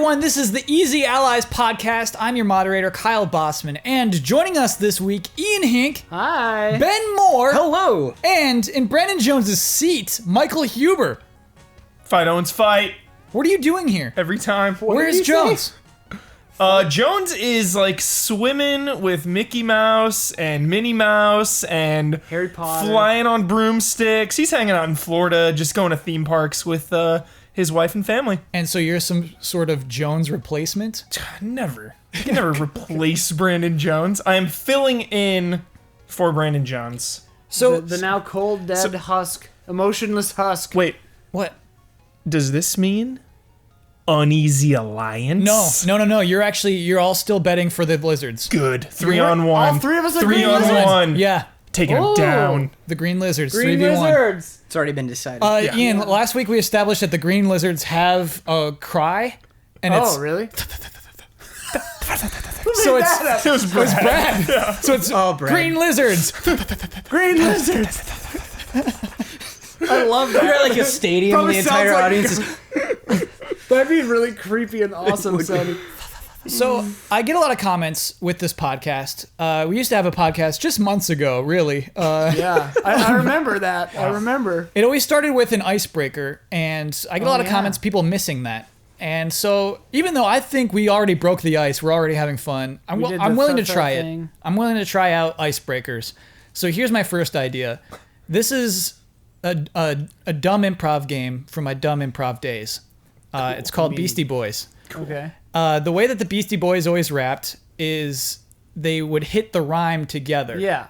everyone, this is the Easy Allies podcast. I'm your moderator, Kyle Bossman, and joining us this week, Ian Hink. Hi. Ben Moore. Hello. And in Brandon Jones's seat, Michael Huber. Fight Owens fight. What are you doing here? Every time. Where's Jones? Jones is like swimming with Mickey Mouse and Minnie Mouse and Harry Potter. flying on broomsticks. He's hanging out in Florida, just going to theme parks with his wife and family. And so you're some sort of Jones replacement? Never. You can never replace Brandon Jones. I am filling in for Brandon Jones. So The now cold, dead husk, emotionless husk. Wait, what? does this mean uneasy alliance? No. You're all still betting for the Lizards. Good. 3-on-1. All three of us are Three green on lizards? one. Yeah, Taking Oh. him down. the Green Lizards. Green 3v1. lizards. It's already been decided. Ian, last week we established that the Green Lizards have a cry, and it's Oh, really? so it's It was Brad. Brad. So it's Brad. Green Lizards. Green lizards. I love that. You're at like a stadium, Probably the entire sounds like- audience is... That'd be really creepy and awesome sounding. So I get a lot of comments with this podcast. We used to have a podcast just months ago, really. Yeah, I remember that. I remember. It always started with an icebreaker, and I get a lot of yeah. comments, people missing that. And so even though I think we already broke the ice, we're already having fun, I'm We did willing the to try thing. it. I'm willing to try out icebreakers. So here's my first idea. This is a dumb improv game from my dumb improv days. It's called Beastie Boys. Okay. The way that the Beastie Boys always rapped is they would hit the rhyme together. Yeah.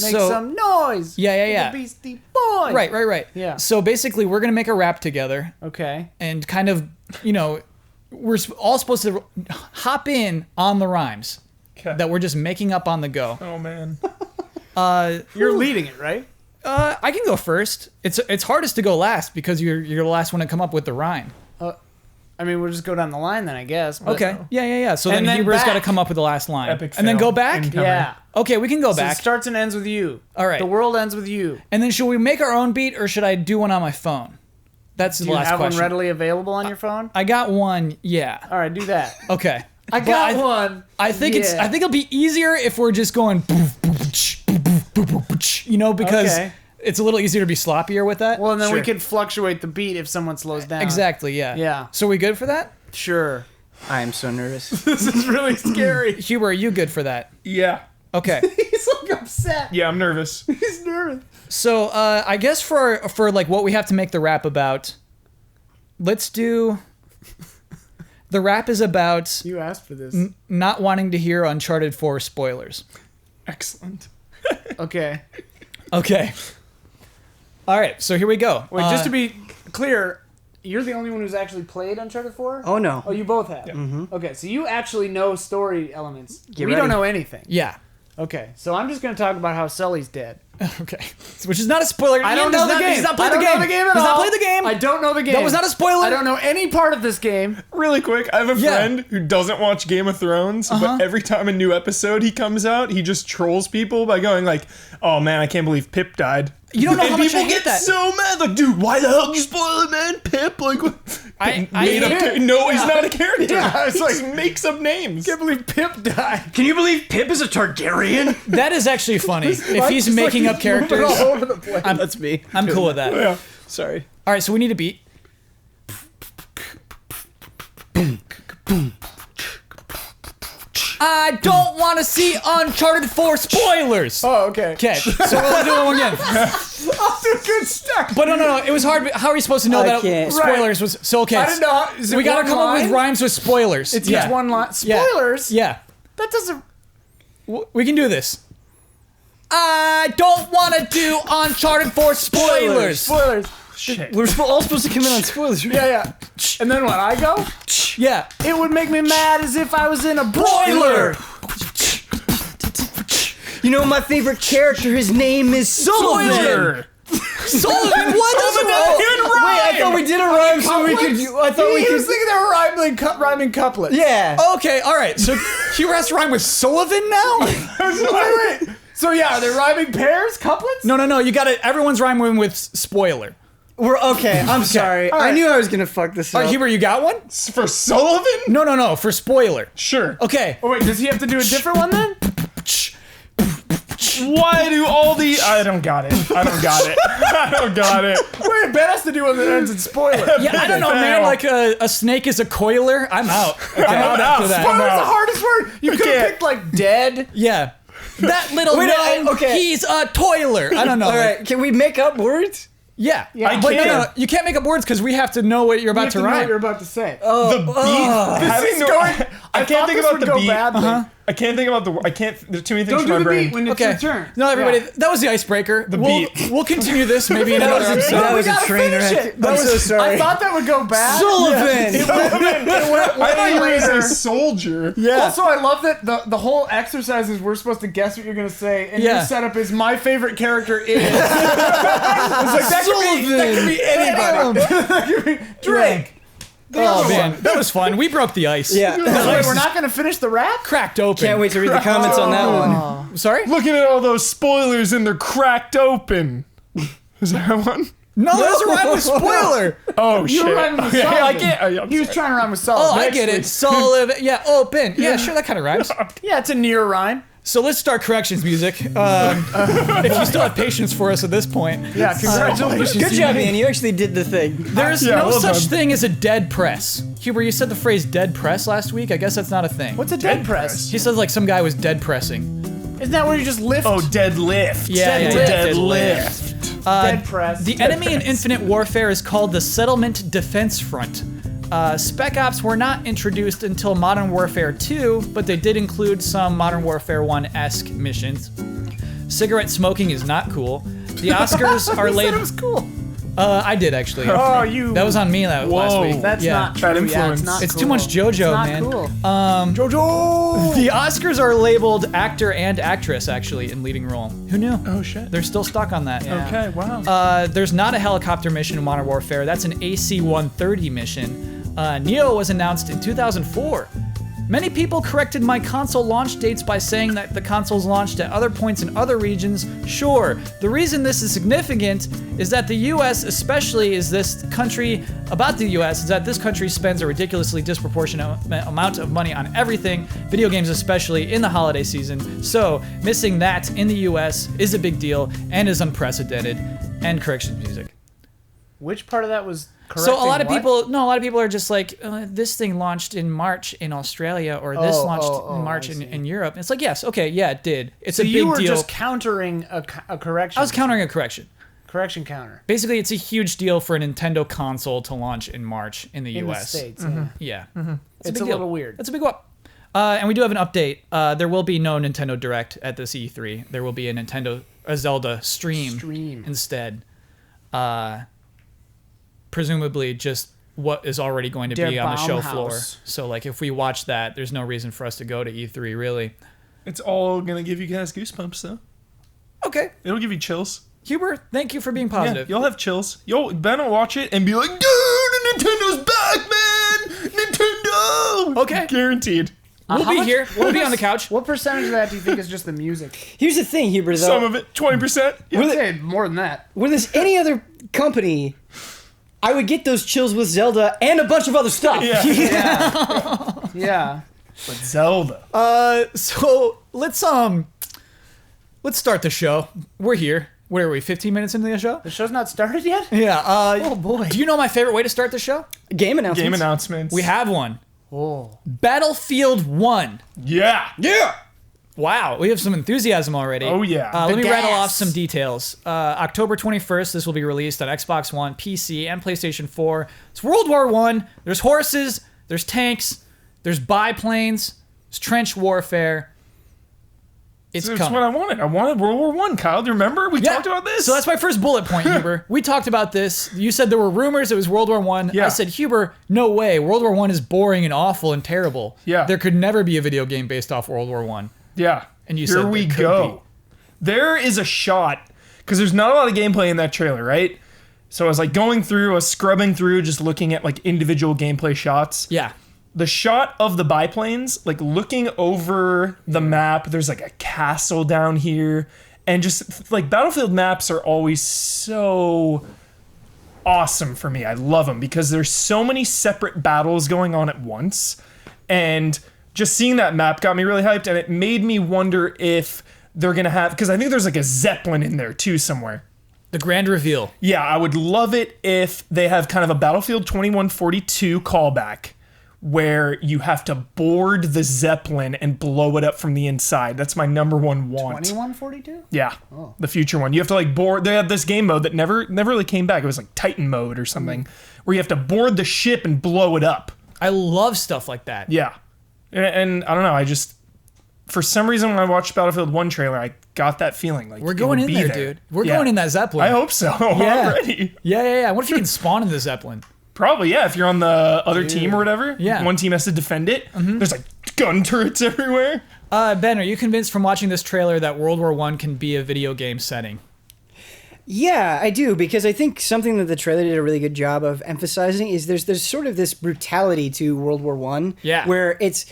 Make So- some noise. Yeah. The Beastie Boys. Right. Yeah. So basically, we're gonna make a rap together Okay. and kind of, we're all supposed to hop in on the rhymes Okay. that we're just making up on the go. Oh, man. You're leading it, right? I can go first. It's hardest to go last because you're the last one to come up with the rhyme. I mean, we'll just go down the line then, I guess. But Okay. Yeah. So And then then Huber's back. got to come up with the last line, Epic and then fail. go back. Incoming. Yeah. Okay, we can go So back. it starts and ends with you. All right. The world ends with you. And then should we make our own beat or should I do one on my phone? That's the Do you last have question. one readily available on your phone? I got one. Yeah. All right, do that. Okay. I But got one. I think Yeah. I think it'll be easier if we're just going because Okay. it's a little easier to be sloppier with that. Well, and then we Sure. could fluctuate the beat if someone slows down. Exactly, yeah. Yeah. So we good for that? Sure. I am so nervous. This is really scary. Huber, are you good for that? Yeah. Okay. He's like upset. Yeah, I'm nervous. He's nervous. So I guess for like what we have to make the rap about, let's do the rap is about You asked for this. not wanting to hear Uncharted 4 spoilers. Excellent. Okay. Okay. All right, so here we go. Wait, just to be clear, you're the only one who's actually played Uncharted 4? Oh, no. Oh, you both have? Mm-hmm. Okay, so you actually know story elements. Get we ready. don't know anything. Yeah. Okay, so I'm just going to talk about how Sully's dead. Okay. Which is not a spoiler. I Ian don't does know the not- game. He's not played I the don't game. know the game at He's all. not played the game. I don't know the game. That was not a spoiler. I don't know any part of this game. Really quick, I have a Yeah. friend who doesn't watch Game of Thrones, but every time a new episode he comes out, he just trolls people by going like, "Oh man, I can't believe Pip died." You don't know and how much people I hate get that. so mad, like, dude, why the hell did you spoil it, man? Pip, like, what? I made up. hate- No, he's not a character. Yeah, it's he like- just makes up names. I can't believe Pip died. Can you believe Pip is a Targaryen? That is actually funny. If he's Just like making up he's moving characters, all over the place. That's me. I'm cool with that. Yeah. Sorry. All right, so we need a beat. I don't want to see Uncharted 4 spoilers. Oh, okay. Okay, so we'll do it again. I'll do good stuff. But no, it was hard. How are we supposed to know I that can't. spoilers was so okay? I didn't know how, is it We gotta one come up with line? rhymes with spoilers. It's yeah. just one line. Yeah. Spoilers? Yeah, That doesn't... we can do this. I don't want to do Uncharted 4 spoilers. Spoilers. Shit. We're all supposed to come in on spoilers. Yeah, yeah. And then what? I go? Yeah. It would make me mad as if I was in a boiler. You know my favorite character, his name is Sullivan. Spoiler. Sullivan, what is Sullivan wrong? didn't Wait, I thought we did a rhyme so we could. I thought we He was could. thinking they were rhyming couplets. Yeah. Okay, all right. So Huber has to rhyme with Sullivan now? Wait. So yeah, are they rhyming pairs, couplets? No. You got to. Everyone's rhyming with spoiler. We're okay. I'm sorry. All right. I knew I was gonna fuck this up. Huber, you got one? For Sullivan? No, for spoiler. Sure. Okay. Oh wait, does he have to do a different one then? Why do all the... I don't got it. I don't got it. Wait, Ben has to do one that ends in spoiler. Yeah, I don't know, man. Like a snake is a coiler. I'm out. Okay, I'm out. after that. Spoiler's the hardest word. You could have can't. picked like dead. Yeah. That little Wait, gnome, okay. he's a toiler. I don't know. All right, can we make up words? Yeah. I But can't. no, you can't make up words because we have to know what you're You about have to to know what write. you're about to say. The beat. This is going. I can't think about the beat. Badly. I can't think about the... I can't... There's too many things Don't for do my the brain. beat when it's Okay. your turn. No, everybody, Yeah. that was the icebreaker. The beat. We'll continue this maybe in That another was a- episode. that we was a gotta train finish wreck. it. I'm so sorry. I thought that would go bad. Sullivan! It went I thought you were going to say later. soldier. Yeah. Also, I love that the whole exercise is we're supposed to guess what you're going to say, and Yeah. your setup is my favorite character is. It's like that could be anybody. That could be Drake. Oh, man. That was fun. We broke the ice. Yeah. Wait, we're not going to finish the rap? Cracked open. Can't wait to read the comments on that one. Sorry? Looking at all those spoilers and they're cracked open. Is that one? No, that's a rhyme with spoiler. Oh, You shit. were rhyming with Okay, I Sullivan. can't... I'm He was sorry. trying to rhyme with Oh, Sullivan. I get it. Sullivan. Yeah, open. Yeah, sure, that kind of rhymes. Yeah, it's a near rhyme. So let's start corrections music. If you still have patience for us at this point. Yeah, congratulations. Good job, Ian. You actually did the thing. There's Yeah, no well such done. thing as a dead press. Huber, you said the phrase dead press last week. I guess that's not a thing. What's a dead press? He says like some guy was dead pressing. Isn't that where you just lift? Oh, deadlift. Yeah, It's yeah, a yeah, deadlift. dead press. The enemy in Infinite Warfare is called the Settlement Defense Front. Spec Ops were not introduced until Modern Warfare 2, but they did include some Modern Warfare 1-esque missions. Cigarette smoking is not cool. The Oscars are Who said labeled. it was cool. I did actually. Oh, you. That was on me last Whoa. week. That's yeah. not true. Bad Yeah, influence. it's not It's cool. too much JoJo, It's not man. Cool. JoJo. The Oscars are labeled actor and actress actually in leading role. Who knew? Oh, shit. They're still stuck on that. Yeah. Okay, wow. There's not a helicopter mission in Modern Warfare. That's an AC-130 mission. Neo was announced in 2004. Many people corrected my console launch dates by saying that the consoles launched at other points in other regions. Sure, the reason this is significant is that the US, especially is this country, about the US, is that this country spends a ridiculously disproportionate amount of money on everything, video games especially, in the holiday season. So, missing that in the US is a big deal and is unprecedented. End corrections music. Which part of that was correct? So a lot of people are just like, this thing launched in March in Australia, or this launched in March in Europe. It's like, yes, okay, yeah, it did. It's a big you were deal. just countering a correction. I was countering a correction. correction counter Basically, it's a huge deal for a Nintendo console to launch in March in the in US. the States. Yeah, It's a little weird. It's a big whoop. And we do have an update. There will be no Nintendo Direct at this E3. There will be a Zelda stream. Instead. Presumably just what is already going to be on the show floor. Baumhaus. So like if we watch that, there's no reason for us to go to E3 really. It's all gonna give you guys goosebumps, though. Okay. It'll give you chills. Huber, thank you for being positive. Yeah, you'll have chills. Ben will watch it and be like, dude, Nintendo's back, man! Nintendo! Okay. Guaranteed. We'll be here. We'll be on the couch. What percentage of that do you think is just the music? Here's the thing, Huber, though. Some of it, 20%. I'd say more than that. Were this any other company, I would get those chills with Zelda and a bunch of other stuff. Yeah. Yeah. But Zelda. So let's start the show. We're here. Where are we? 15 minutes into the show? The show's not started yet? Yeah. Oh, boy. Do you know my favorite way to start the show? Game announcements. Game announcements. We have one. Oh. Battlefield 1. Yeah. Yeah! Wow, we have some enthusiasm already. Oh, yeah. Let me rattle gas. off some details. October 21st, this will be released on Xbox One, PC, and PlayStation 4. It's World War I. There's horses, there's tanks, there's biplanes, there's trench warfare. It's That's coming. what I wanted. I wanted World War I, Kyle. Do you remember? We talked about this. So that's my first bullet point, Huber. We talked about this. You said there were rumors it was World War I. Yeah. I said, Huber, no way. World War I is boring and awful and terrible. Yeah. There could never be a video game based off World War I. Yeah. And you Here said we there could go. be. There is a shot, because there's not a lot of gameplay in that trailer, right? So I was like going through, I was scrubbing through, just looking at like individual gameplay shots. Yeah. The shot of the biplanes, like looking over the map, there's like a castle down here. And just like Battlefield maps are always so awesome for me. I love them because there's so many separate battles going on at once, and just seeing that map got me really hyped, and it made me wonder if they're gonna have, because I think there's like a Zeppelin in there too somewhere. The grand reveal. Yeah, I would love it if they have kind of a Battlefield 2142 callback where you have to board the Zeppelin and blow it up from the inside. That's my number one want. 2142? Yeah, the future one. You have to like board. They have this game mode that never really came back. It was like Titan mode or something, where you have to board the ship and blow it up. I love stuff like that. Yeah, and I don't know. I just, for some reason, when I watched Battlefield 1 trailer, I got that feeling like We're going it would in be there, dude. We're going in that Zeppelin. I hope so. Already. Yeah. What if you can spawn in the Zeppelin? Probably, yeah. If you're on the other team or whatever, Yeah. one team has to defend it. There's like gun turrets everywhere. Ben, are you convinced from watching this trailer that World War I can be a video game setting? Yeah, I do, because I think something that the trailer did a really good job of emphasizing is there's sort of this brutality to World War One, Yeah. where it's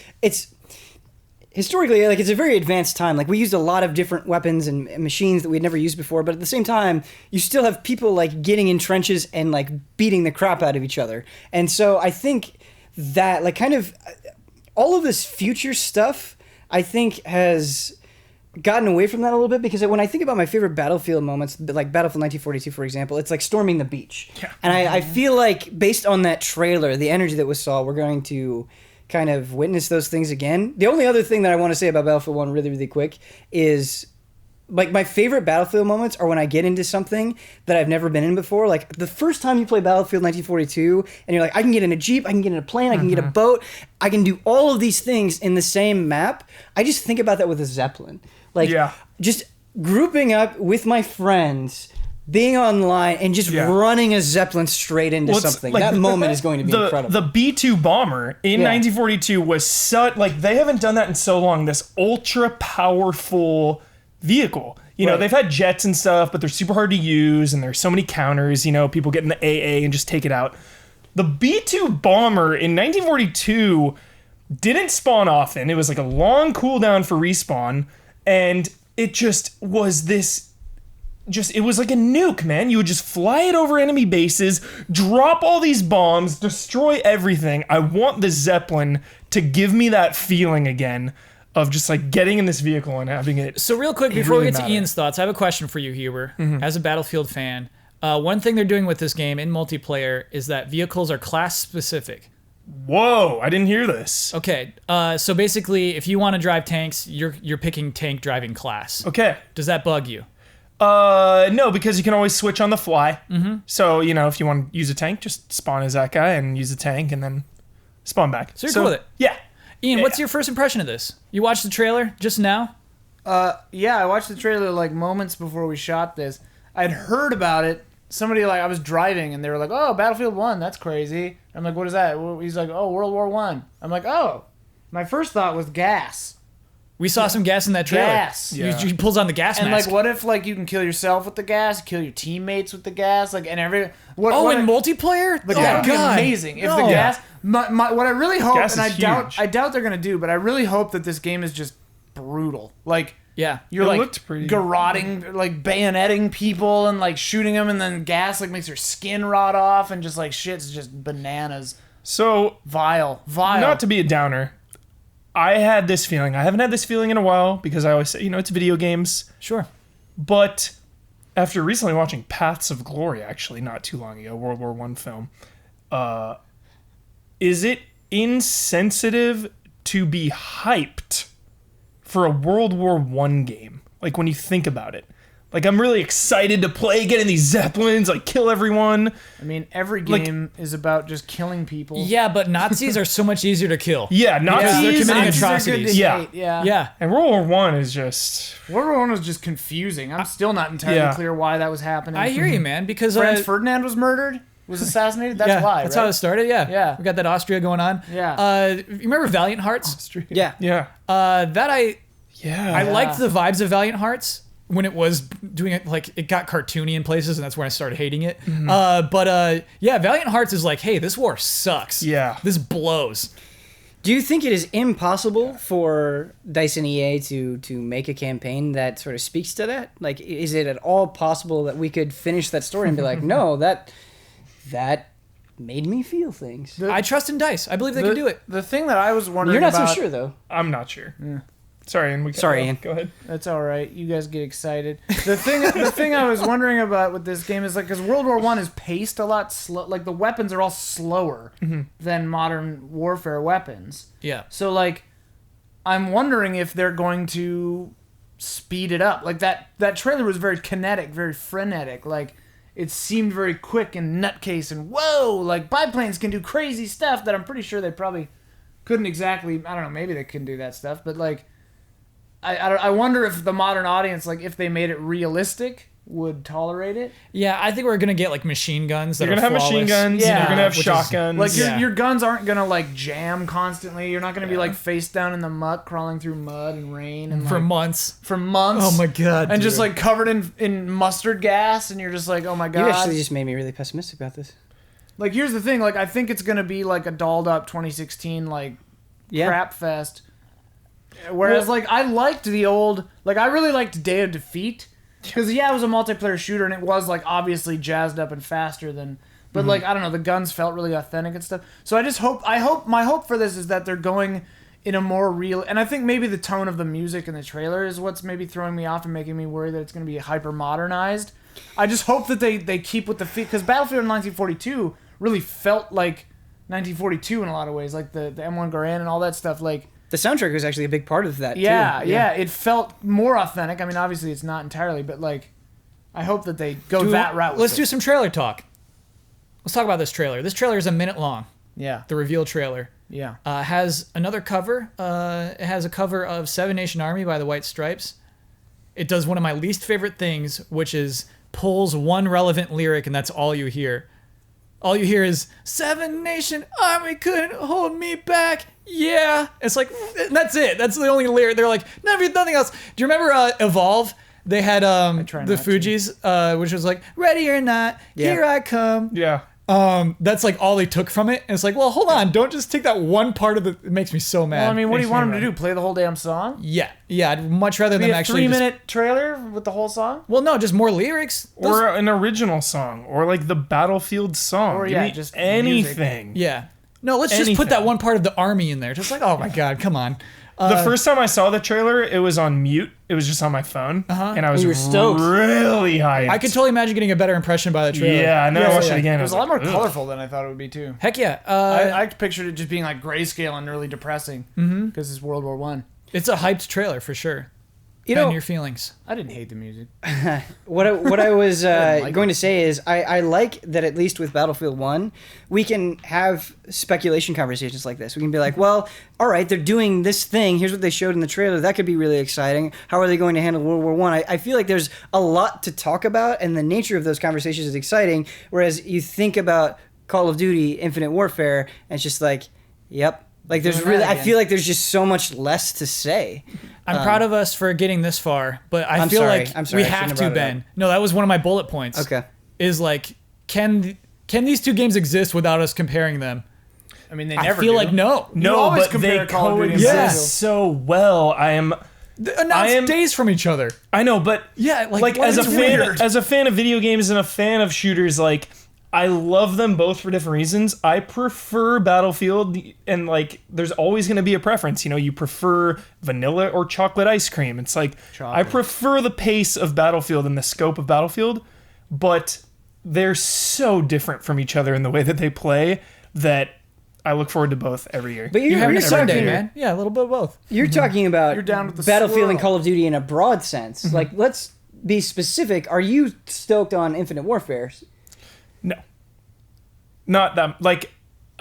historically, like, it's a very advanced time. Like, we used a lot of different weapons and machines that we'd never used before, but at the same time, you still have people like getting in trenches and like beating the crap out of each other. And so I think that like kind of all of this future stuff, I think, has gotten away from that a little bit, because when I think about my favorite Battlefield moments, like Battlefield 1942, for example, it's like storming the beach. Yeah. And I feel like based on that trailer, the energy that we saw, we're going to kind of witness those things again. The only other thing that I want to say about Battlefield 1 really, really quick is, like, my favorite Battlefield moments are when I get into something that I've never been in before. Like, the first time you play Battlefield 1942, and you're like, I can get in a Jeep, I can get in a plane, I can get a boat, I can do all of these things in the same map. I just think about that with a Zeppelin. Like, just grouping up with my friends, being online, and just running a Zeppelin straight into something. Like, that moment is going to be incredible. The B-2 bomber in 1942 was such, like, they haven't done that in so long. This ultra powerful vehicle. You know, they've had jets and stuff, but they're super hard to use, and there's so many counters. You know, people get in the AA and just take it out. The B-2 bomber in 1942 didn't spawn often. It was like a long cooldown for respawn, and it just was this... it was like a nuke, man. You would just fly it over enemy bases, drop all these bombs, destroy everything. I want the Zeppelin to give me that feeling again of just like getting in this vehicle and having it. So real quick, before we get to Ian's thoughts, I have a question for you, Huber. As a Battlefield fan, one thing they're doing with this game in multiplayer is that vehicles are class specific. Whoa, I didn't hear this. Okay, so basically, if you want to drive tanks, you're picking tank driving class. Okay. Does that bug you? No, because you can always switch on the fly. So, you know, if you want to use a tank, just spawn as that guy and use a tank and then spawn back. So you're cool with it? Yeah. Ian, what's your first impression of this? You watched the trailer just now? Yeah, I watched the trailer like moments before we shot this. I'd heard about it. Somebody, like, I was driving and they were like, oh, Battlefield 1, that's crazy. I'm like, what is that? He's like, oh, World War 1. I'm like, oh. My first thought was gas. We saw some gas in that trailer. Gas. He pulls on the gas And mask. like, what if like you can kill yourself with the gas, kill your teammates with the gas, like, and in multiplayer? But that would be amazing if the gas. What I really hope, Gas and is I doubt they're gonna do, but I really hope that this game is just brutal. Like, Yeah. you're It like looked pretty- garroting, like bayoneting people and like shooting them, and then gas like makes their skin rot off, and just like shit's just bananas. So, Vile. not to be a downer, I had this feeling. I haven't had this feeling in a while because I always say, you know, it's video games. Sure. But after recently watching Paths of Glory, actually, not too long ago, World War I film, is it insensitive to be hyped for a World War I game? Like, when you think about it. Like, I'm really excited to play, get in these Zeppelins, like, kill everyone. I mean, every game is about just killing people. Yeah, but Nazis are so much easier to kill. Yeah, Nazis. they're committing Nazis are good atrocities. to Yeah. hate, yeah. Yeah. And World War I is just... World War I was just confusing. I'm still not entirely clear why that was happening. I hear you, man, because Franz Ferdinand was murdered? Was assassinated? That's why, That's right? how it started, yeah. Yeah. We got that Austria going on. Yeah. You remember Valiant Hearts? Yeah. Yeah. I Yeah. liked the vibes of Valiant Hearts when it was doing it, like, it got cartoony in places, and that's when I started hating it. Yeah, Valiant Hearts is like, hey, this war sucks. Yeah. This blows. Do you think it is impossible for DICE and EA to make a campaign that sort of speaks to that? Like, is it at all possible that we could finish that story and be like, no, that made me feel things. I trust in DICE. I believe they can do it. The thing that I was wondering You're not about, so sure though. I'm not sure. Sorry, Ian. Sorry, Ian. Go ahead. That's all right. You guys get excited. The thing I was wondering about with this game is like, because World War One is paced a lot slow. Like the weapons are all slower than modern warfare weapons. Yeah. So like, I'm wondering if they're going to speed it up. Like that trailer was very kinetic, very frenetic. Like it seemed very quick and nutcase and whoa. Like biplanes can do crazy stuff that I'm pretty sure they probably couldn't exactly. I don't know. Maybe they couldn't do that stuff, but like. I wonder if the modern audience, like, if they made it realistic, would tolerate it. Yeah, I think we're gonna get like machine guns. That You're gonna are have machine flawless. guns. Yeah. You're gonna have Which is- shotguns. Like, Yeah. your guns aren't gonna, like, jam constantly. You're not gonna be, like, face down in the muck, crawling through mud and rain. And, for like, months. for months. Oh my god! And just, dude. like, covered in mustard gas, and you're just like, oh my god. You actually just made me really pessimistic about this. Like, here's the thing. Like, I think it's gonna be, like, a dolled-up 2016, like, crap fest. Whereas, like, I liked the old... Like, I really liked Day of Defeat. Because, yeah, it was a multiplayer shooter, and it was, like, obviously jazzed up and faster than... But, like, I don't know, the guns felt really authentic and stuff. So I just hope... my hope for this is that they're going in a more real... And I think maybe the tone of the music in the trailer is what's maybe throwing me off and making me worry that it's going to be hyper-modernized. I just hope that they keep with the... Because Battlefield 1942 really felt like 1942 in a lot of ways. Like, the M1 Garand and all that stuff, like... The soundtrack was actually a big part of that, too. Yeah, it felt more authentic. I mean, obviously it's not entirely, but like, I hope that they go that route. Let's do some trailer talk. Let's talk about this trailer. This trailer is a minute long. Yeah, The reveal trailer. yeah. Has another cover. It has a cover of Seven Nation Army by the White Stripes. It does one of my least favorite things, which is pulls one relevant lyric, and that's all you hear. All you hear is, Seven Nation Army couldn't hold me back. Yeah. It's like, that's it. That's the only lyric. They're like, nothing else. Do you remember Evolve? They had try the not to. Fugees, which was like, ready or not, here I come. yeah. That's like all they took from it. And it's like, well, hold on. Don't just take that one part of it. It makes me so mad. Well, I mean, what do you Makes want me them to do? Play the whole damn song? yeah. I'd much rather Be than a actually 3-minute trailer with the whole song? Well, no, just more lyrics. Or an original song, or like the Battlefield song. Or, Give yeah, me just anything. Yeah. No, let's just put that Anything. one part of the army in there. Just like, oh my God, come on. The first time I saw the trailer, it was on mute. It was just on my phone, and I was You were stoked. really hyped. I could totally imagine getting a better impression by the trailer. Yeah, and then I watched it again. It I was was a lot more like, ugh. colorful than I thought it would be, too. Heck yeah. I pictured it just being like grayscale and really depressing because it's World War One. It's a hyped trailer for sure. You Ben, know, your feelings. I didn't hate the music. what I was like going to say is I like that at least with Battlefield 1, we can have speculation conversations like this. We can be like, well, all right, they're doing this thing. Here's what they showed in the trailer. That could be really exciting. How are they going to handle World War One? I feel like there's a lot to talk about, and the nature of those conversations is exciting. Whereas you think about Call of Duty, Infinite Warfare, and it's just like, yep. Like there's Doing really, that I again. feel like there's just so much less to say. I'm proud of us for getting this far, but I I'm feel sorry. like I'm sorry. we I shouldn't have have to, brought it Ben. No, that was one of my bullet points. Okay. Is like, can these two games exist without us comparing them? I mean, they I never feel do. like no. No, always but compare they Call of Duty and coexist Battlefield. so well. They announced days from each other. I know, but Yeah, like as a it's fan, weird. as a fan of video games and a fan of shooters, like I love them both for different reasons. I prefer Battlefield, and like there's always going to be a preference. You know, you prefer vanilla or chocolate ice cream. It's like I prefer the pace of Battlefield and the scope of Battlefield, but they're so different from each other in the way that they play that I look forward to both every year. But You're having a talking- Sunday, man. Yeah, a little bit of both. You're talking about You're down with the Battlefield and swirl. Call of Duty in a broad sense. Like, let's be specific. Are you stoked on Infinite Warfare? No. Not that, like,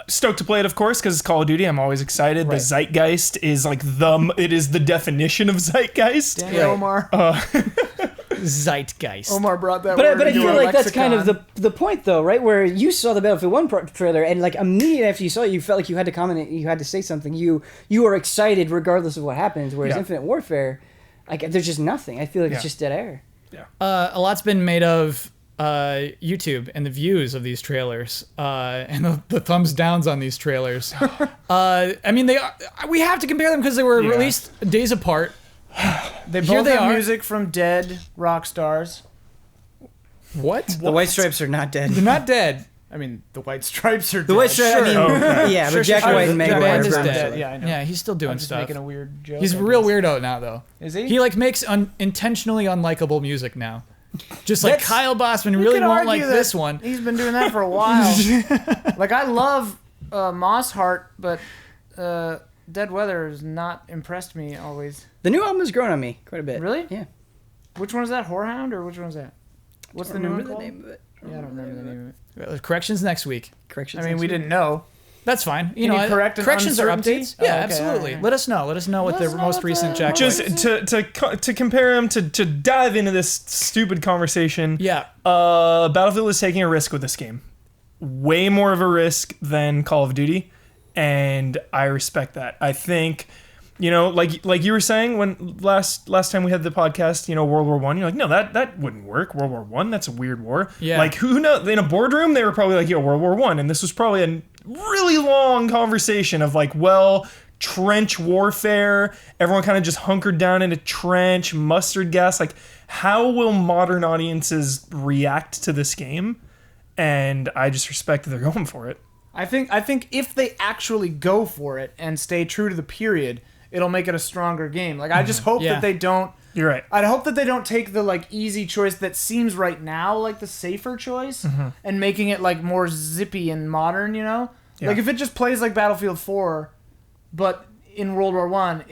stoked to play it, of course, because it's Call of Duty. I'm always excited. The zeitgeist is like it is the definition of zeitgeist. Danny Right. Omar. Zeitgeist. Omar brought that But word I into feel our like that's kind of lexicon. the point, though, right? Where you saw the Battlefield 1 trailer, and like immediately after you saw it, you felt like you had to comment, you had to say something. You were excited regardless of what happens. Whereas Yeah. Infinite Warfare, like there's just nothing. I feel like it's Yeah. just dead air. A lot's been made of YouTube and the views of these trailers and the thumbs downs on these trailers. I mean, we have to compare them because they were Yeah. released days apart. They Here both they have are. music from dead rock stars. What? The White Stripes are not dead. They're not dead. I mean, the White Stripes are The White Stripes, I mean, Okay. yeah, Sure, but Jack sure, White sure. and Meg Jack White White are is brothers. dead. Yeah, I know. Yeah, he's still doing I'm just stuff. making a weird joke. He's I a real guess. weirdo now, though. Is he? He like makes intentionally unlikable music now. Just like That's- Kyle Bossman You really could won't like argue that this one. He's been doing that for a while. Like, I love Moss Heart, but Dead Weather has not impressed me always. The new album has grown on me quite a bit. Really? Yeah. Which one is that? Whorehound, or which one is that? What's the new one Remember the called? name of it? Yeah, I don't remember the name of it. Corrections next week. Corrections. I mean, next we week. didn't know. That's fine. Can you correct an corrections are uncertainty? updates. Yeah, Oh, okay, absolutely. alright. Let us know. Let us know what Let the us know most what recent the- Jack. Just White- to compare them, to dive into this stupid conversation. yeah. Battlefield is taking a risk with this game. Way more of a risk than Call of Duty, and I respect that. I think, like you were saying when last time we had the podcast, World War One. You're like, no, that wouldn't work. World War One, that's a weird war. Yeah. Like, who knows? In a boardroom, they were probably like, World War One, and this was probably a really long conversation of like, well, trench warfare. Everyone kind of just hunkered down in a trench, mustard gas. Like, how will modern audiences react to this game? And I just respect that they're going for it. I think if they actually go for it and stay true to the period, it'll make it a stronger game. Like, I just hope Yeah. that they don't. You're right. I'd hope that they don't take the like easy choice that seems right now like the safer choice and making it like more zippy and modern. Yeah. Like if it just plays like Battlefield 4, but in World War One,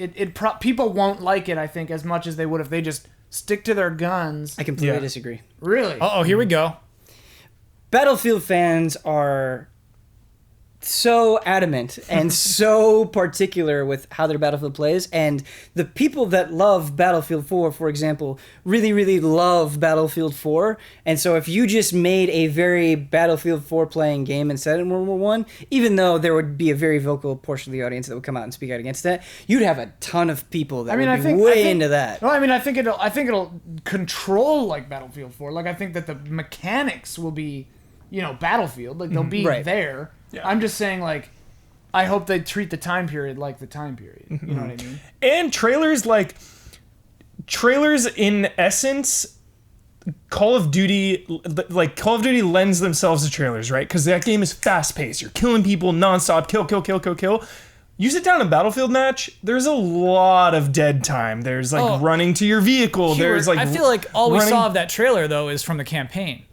people won't like it. I think as much as they would if they just stick to their guns. I completely Yeah. disagree. Really? Oh, here we go. Battlefield fans are so adamant and so particular with how their Battlefield plays, and the people that love Battlefield 4, for example, really, really love Battlefield 4, and so if you just made a very Battlefield 4 playing game and set it in World War 1, even though there would be a very vocal portion of the audience that would come out and speak out against that, you'd have a ton of people that would be way into that. No, I mean, I think it'll control like Battlefield 4. Like, I think that the mechanics will be, Battlefield. Like, they'll be Right. there. Yeah. I'm just saying, like, I hope they treat the time period like the time period. You know what I mean? And trailers in essence, Call of Duty lends themselves to trailers, right? Because that game is fast paced. You're killing people nonstop, kill. You sit down in a Battlefield match, there's a lot of dead time. There's like running to your vehicle. There's like I feel like all we running- saw of that trailer though is from the campaign.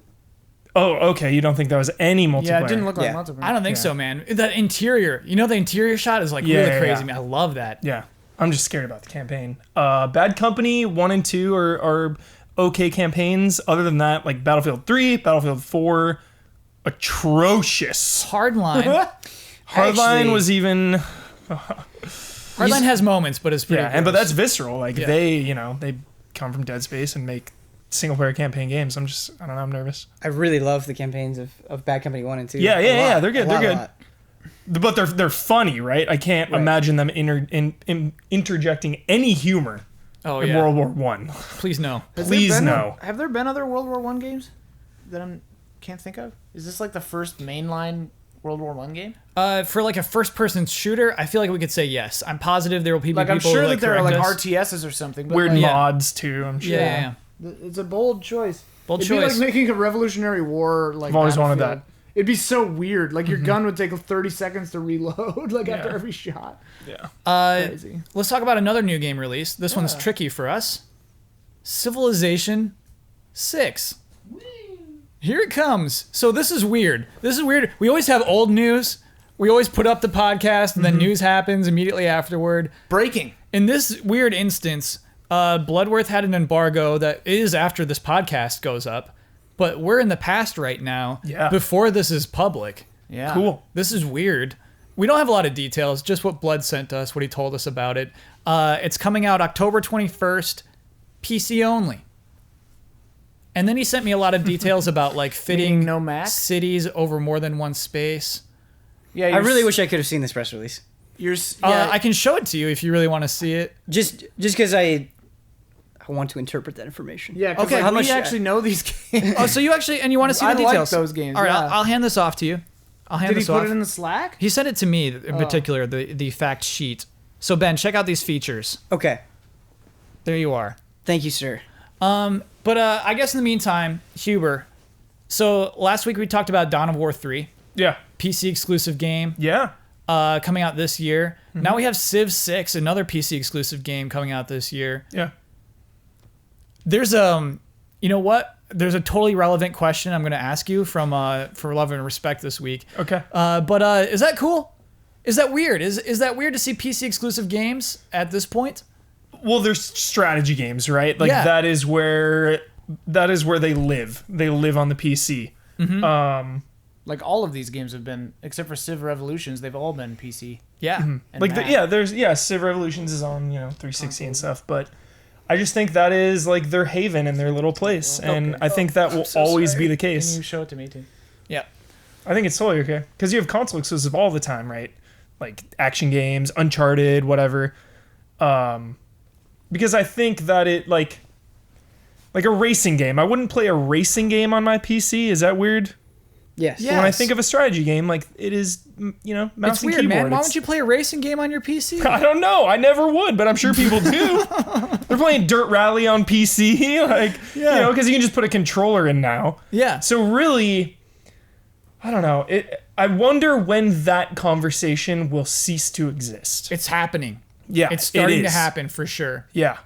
Oh, okay. You don't think that was any multiplayer? Yeah, it didn't look like Yeah. multiplayer. I don't think so, man. That interior, the interior shot is like Yeah, really yeah, crazy. yeah. Man, I love that. Yeah, I'm just scared about the campaign. Bad Company 1 and 2 are okay campaigns. Other than that, like Battlefield 3, Battlefield 4, atrocious. Hardline. Hardline Actually- was even Hardline has moments, but it's pretty. but gross. that's visceral. Like Yeah. they come from Dead Space and make single player campaign games. I don't know. I'm nervous. I really love the campaigns of Bad Company 1 and 2. Yeah, A lot. they're good. A They're lot, good. But they're funny, right? I can't imagine them interjecting any humor Oh in yeah. World War One. Please no. Please no. Have there been other World War One games that I can't think of? Is this like the first mainline World War One game? For like a first-person shooter, I feel like we could say yes. I'm positive there will be Like, people I'm sure who, that there are like correct us. RTSs or something. But Weird like, Yeah. mods too. I'm sure. Yeah. it's a bold choice. Bold It'd choice. be like making a Revolutionary War like. I've always wanted Battlefield. It'd be so weird. Like your gun would take 30 seconds to reload, like after Yeah. every shot. Yeah. Crazy. Let's talk about another new game release. This one's tricky for us. Civilization 6. Here it comes. So this is weird. We always have old news. We always put up the podcast, and then news happens immediately afterward. Breaking. In this weird instance, Bloodworth had an embargo that is after this podcast goes up, but we're in the past right now. Yeah. Before this is public. Yeah. Cool. This is weird. We don't have a lot of details, just what Blood sent us, what he told us about it. It's coming out October 21st, PC only. And then he sent me a lot of details about like fitting Meaning no Mac? cities over more than one space. Yeah. I really wish I could have seen this press release. I can show it to you if you really want to see it. Just because I want to interpret that information. Yeah. Okay. Okay, Like, how we much- actually know these games. Oh, so you want to see the I like details? those games, All right, yeah. I'll hand this off to you. I'll hand Did he this put off. it in the Slack? He sent it to me in particular, the fact sheet. So Ben, check out these features. Okay. There you are. Thank you, sir. But I guess in the meantime, Huber, So last week we talked about Dawn of War 3, Yeah. PC exclusive game, Yeah. coming out this year. Now we have Civ 6, another PC exclusive game coming out this year. Yeah. There's you know what? There's a totally relevant question I'm going to ask you from for Love and Respect this week. Okay. But is that cool? Is that weird? Is that weird to see PC exclusive games at this point? Well, there's strategy games, right? Like Yeah. that is where they live. They live on the PC. Like all of these games have been, except for Civ Revolutions, they've all been PC. Yeah. And Like Mac. there's Civ Revolutions is on 360 and stuff, but I just think that is like their haven and their little place, and I think that will always be the Can case. you show it to me too? Yeah. I think it's totally okay because you have console exclusive all the time, right? Like action games, Uncharted, whatever. Because I think that it like a racing game. I wouldn't play a racing game on my PC. Is that weird? Yes. Yeah. When I Yes. think of a strategy game, like it is, mouse It's and weird, keyboard. man. Why It's- don't you play a racing game on your PC? I don't know. I never would, but I'm sure people do. They're playing Dirt Rally on PC, because you can just put a controller in now. Yeah. So really, I don't know. I wonder when that conversation will cease to exist. It's happening. Yeah, It's starting it to is. happen for sure. Yeah,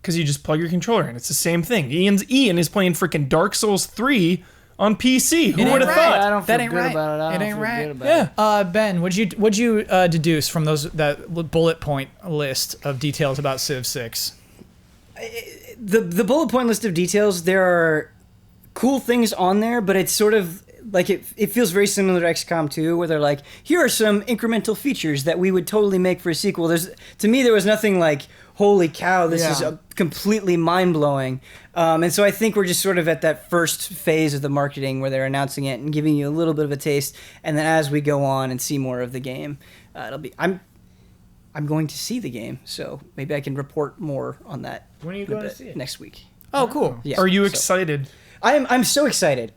because you just plug your controller in. It's the same thing. Ian is playing freaking Dark Souls 3 on PC. Who ain't would have right. thought? I don't That feel ain't good right. about it. I It don't ain't feel right. good about Yeah. it. Ben, what'd you deduce from that bullet point list of details about Civ 6? The bullet point list of details, there are cool things on there, but it's sort of like it feels very similar to XCOM 2, where they're like, here are some incremental features that we would totally make for a sequel. To me, there was nothing like, holy cow, this is Yeah. completely mind-blowing. And so I think we're just sort of at that first phase of the marketing where they're announcing it and giving you a little bit of a taste. And then as we go on and see more of the game, I'm going to see the game, so maybe I can report more on that. When are you in a going to bit see it? Next week. Oh, cool. Yeah. Are you so- excited? I'm so excited.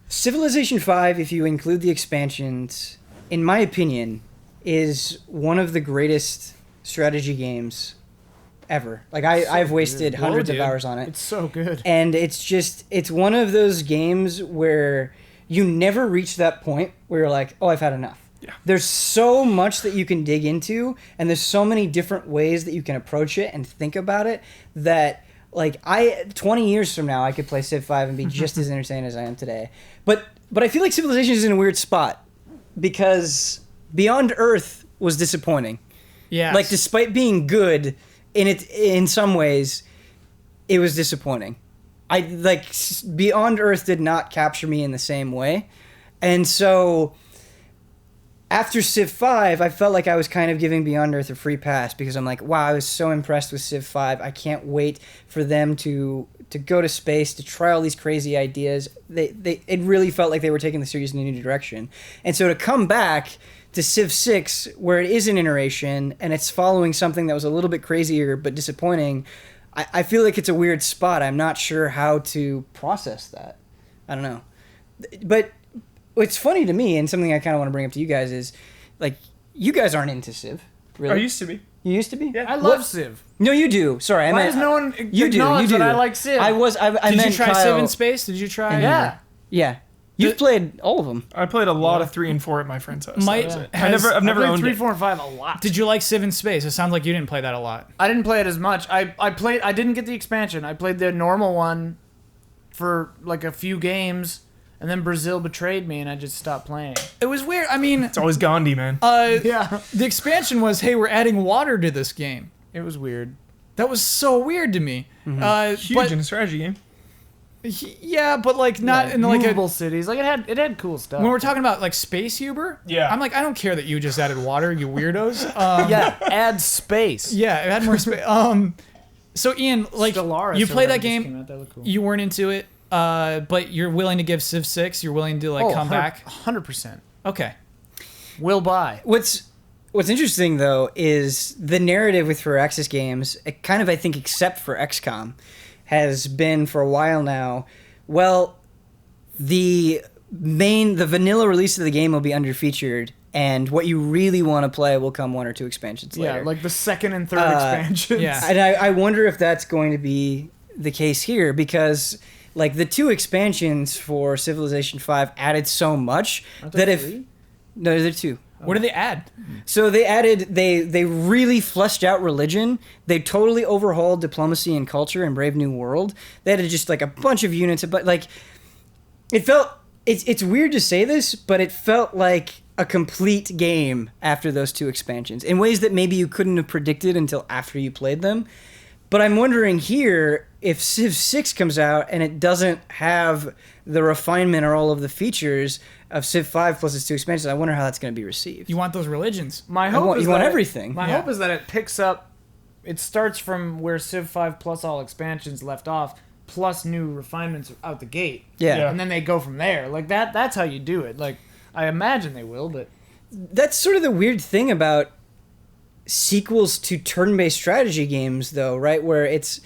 Civilization 5, if you include the expansions, in my opinion, is one of the greatest strategy games ever. Like I've wasted good. hundreds of dude. hours on it. It's so good. And it's one of those games where you never reach that point where you're like, oh, I've had enough. Yeah. There's so much that you can dig into, and there's so many different ways that you can approach it and think about it that, like, 20 years from now, I could play Civ 5 and be just as entertained as I am today. But I feel like Civilization is in a weird spot because Beyond Earth was disappointing. Yeah. Like, despite being good in some ways, it was disappointing. Beyond Earth did not capture me in the same way. And so after Civ 5, I felt like I was kind of giving Beyond Earth a free pass because I'm like, wow, I was so impressed with Civ 5. I can't wait for them to go to space, to try all these crazy ideas. It really felt like they were taking the series in a new direction. And so to come back to Civ 6, where it is an iteration and it's following something that was a little bit crazier but disappointing, I feel like it's a weird spot. I'm not sure how to process that. I don't know. But what's funny to me, and something I kind of want to bring up to you guys, is, like, you guys aren't into Civ, really. I used to be. You used to be? Yeah. I love Civ. No, you do. Sorry, I Why meant... does no one You do, acknowledge you do. that I like Civ? I Did meant you try Kyle, Civ in Space? Did you try? and Yeah. Yeah. You've played all of them. I played a lot of 3 and 4 at my friend's house. Might- That was it. has- I've never I played owned 3, it. 4, and 5 a lot. Did you like Civ in Space? It sounds like you didn't play that a lot. I didn't play it as much. I didn't get the expansion. I played the normal one for like a few games, and then Brazil betrayed me, and I just stopped playing. It was weird. I mean, It's always Gandhi, man. Yeah, the expansion was, hey, we're adding water to this game. it was weird. That was so weird to me. Huge But in a strategy game. yeah, but like not in like movable a. cities. Like it had cool stuff. When we're talking about like Space Huber, Yeah. I'm like, I don't care that you just added water, you weirdos. yeah, add space. Yeah, it had more space. So Ian, like, Stellaris you or played whatever that just game, came out. That looked cool. you weren't into it, but you're willing to give Civ 6. You're willing to like come back. 100%. Okay. Will buy. What's interesting, though, is the narrative with Firaxis games, kind of, I think, except for XCOM, has been for a while now, well, the vanilla release of the game will be underfeatured, and what you really want to play will come 1 or 2 expansions later. Yeah, like the second and third expansions. yeah. And I wonder if that's going to be the case here, because like the 2 expansions for Civilization 5 added so much that if 3? no, they're 2. What did they add? So they really fleshed out religion. They totally overhauled diplomacy and culture in Brave New World. They added just like a bunch of units, but like it felt it's weird to say this, but it felt like a complete game after those 2 expansions in ways that maybe you couldn't have predicted until after you played them. But I'm wondering here if Civ 6 comes out and it doesn't have the refinement or all of the features of Civ 5 plus its 2 expansions. I wonder how that's going to be received. You want those religions? My hope is you want that everything. My hope is that it picks up. It starts from where Civ 5 plus all expansions left off, plus new refinements out the gate. Yeah. And then they go from there. Like that. That's how you do it. Like I imagine they will, but That's sort of the weird thing about sequels to turn-based strategy games, though, right? Where it's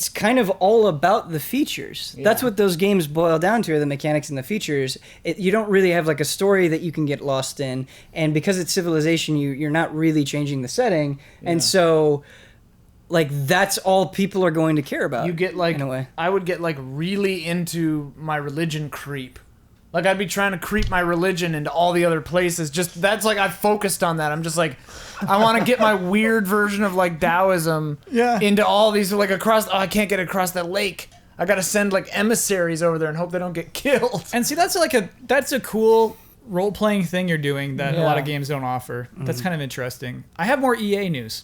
kind of all about the features. Yeah. That's what those games boil down to, are the mechanics and the features. You don't really have like a story that you can get lost in, and because it's Civilization, you're not really changing the setting, and so like that's all people are going to care about. you get like in a way. I would get like really into my religion creep. Like I'd be trying to creep my religion into all the other places. Just that's like I've focused on that. I'm just like I want to get my weird version of like Taoism into all these like across. Oh, I can't get across that lake. I got to send like emissaries over there and hope they don't get killed. And see, that's a cool role-playing thing you're doing that a lot of games don't offer. That's kind of interesting. I have more EA news.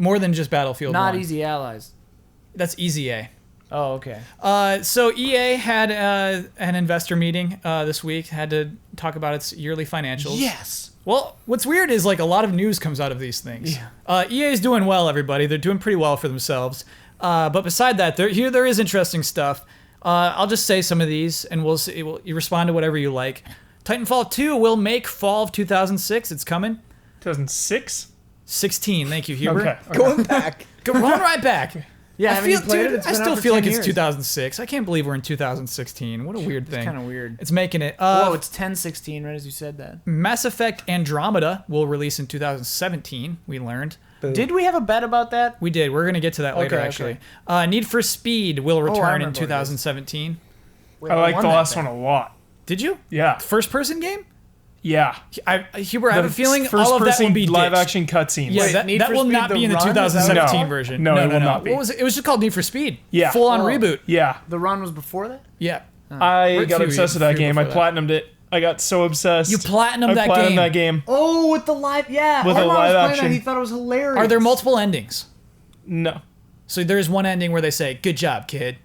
More than just Battlefield Not 1. easy allies. That's Easy A. Oh, okay. So EA had an investor meeting this week, had to talk about its yearly financials. Yes. Well, what's weird is like a lot of news comes out of these things. EA is doing well, everybody. They're doing pretty well for themselves. But beside that, there is interesting stuff. I'll just say some of these, and we'll see. You respond to whatever you like. Titanfall 2 will make fall of 2006. It's coming. 2006? 16. Thank you, Huber. Okay. Going back. Go run right back. Yeah, I haven't you feel, played dude, it? It's I been still out for feel like 10 it's years. 2006. I can't believe we're in 2016. What a weird thing. It's kind of weird. It's making it. Oh, it's 1016, right as you said that. Mass Effect Andromeda will release in 2017. We learned. Boom. Did we have a bet about that? We did. We're gonna get to that later, Okay, actually. Need for Speed will I return in remember what it is. 2017. Wait, I like won the that last bet. one a lot. Did you? Yeah. First-person game? Yeah. Huber, I have a feeling all of that will be live ditched. action cutscenes. Yeah, Wait, that Need for will Speed not The be in the Run? Is that what 2017 No. version. No, it will not be. What was it? It was just called Need for Speed. Yeah. Full-on Oh. reboot. Yeah. The run was before that? Yeah. I got few- obsessed with that few game. I before that. platinumed it. I got so obsessed. You platinumed that platinumed game. that game. Oh, with the live, yeah. With Our a mom was live playing action. That. He thought it was hilarious. Are there multiple endings? No. So there's one ending where they say, "Good job, kid."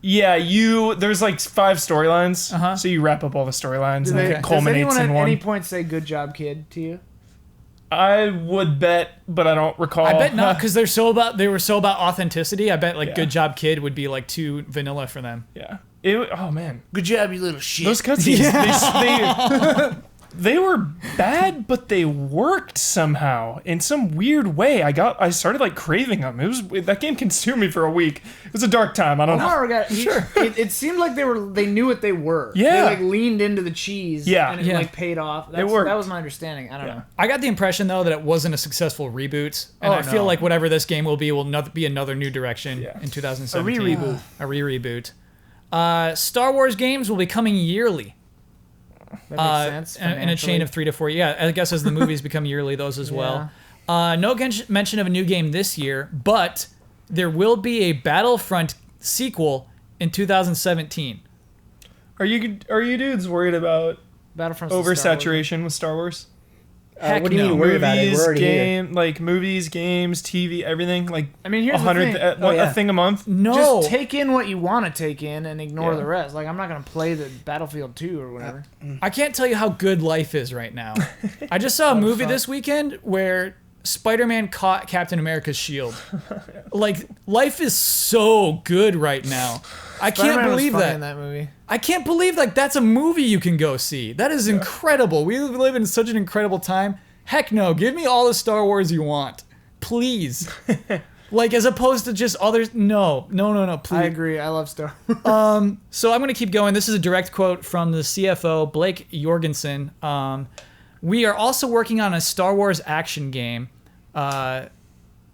Yeah, there's like 5 storylines. Uh-huh. So you wrap up all the storylines Do and they, it culminates does anyone in at one. any point say "Good job, kid" to you? I would bet, but I don't recall. I bet not, because they were so about authenticity. I bet like Yeah. "Good job, kid" would be like too vanilla for them. Yeah. Oh man. Good job, you little shit. Those cutscenes, they were bad, but they worked somehow in some weird way. I started like craving them. That game consumed me for a week. It was a dark time. I don't know. Omar got sure. It seemed like they knew what they were. Yeah. They like leaned into the cheese. Yeah. And it Yeah. like paid off. worked. That was my understanding. I don't know. I got the impression though that it wasn't a successful reboot, and Oh, I feel no. like whatever this game will be be another new direction Yeah. in 2017. A re-reboot. A re-reboot. Star Wars games will be coming yearly. That makes sense. In a chain of 3 to 4. Yeah, I guess as the movies become yearly, those as well. No mention of a new game this year, but there will be a Battlefront sequel in 2017. Are you dudes worried about Battlefront oversaturation with Star Wars? Heck what do you no. mean worry about it? We're already here. Movies, games, TV, everything. Like I mean, here's the 100 thing. a thing a month. No. Just take in what you want to take in and ignore Yeah. the rest. Like I'm not gonna play the Battlefield 2 or whatever. I can't tell you how good life is right now. I just saw a movie this weekend where Spider-Man caught Captain America's shield. Like, life is so good right now. I can't Spider-Man was believe funny that. in that movie. I can't believe like that's a movie you can go see. That is incredible. We live in such an incredible time. Heck no, give me all the Star Wars you want. Please. Like, as opposed to just others. No, please. I agree. I love Star Wars. So I'm going to keep going. This is a direct quote from the CFO, Blake Jorgensen. We are also working on a Star Wars action game.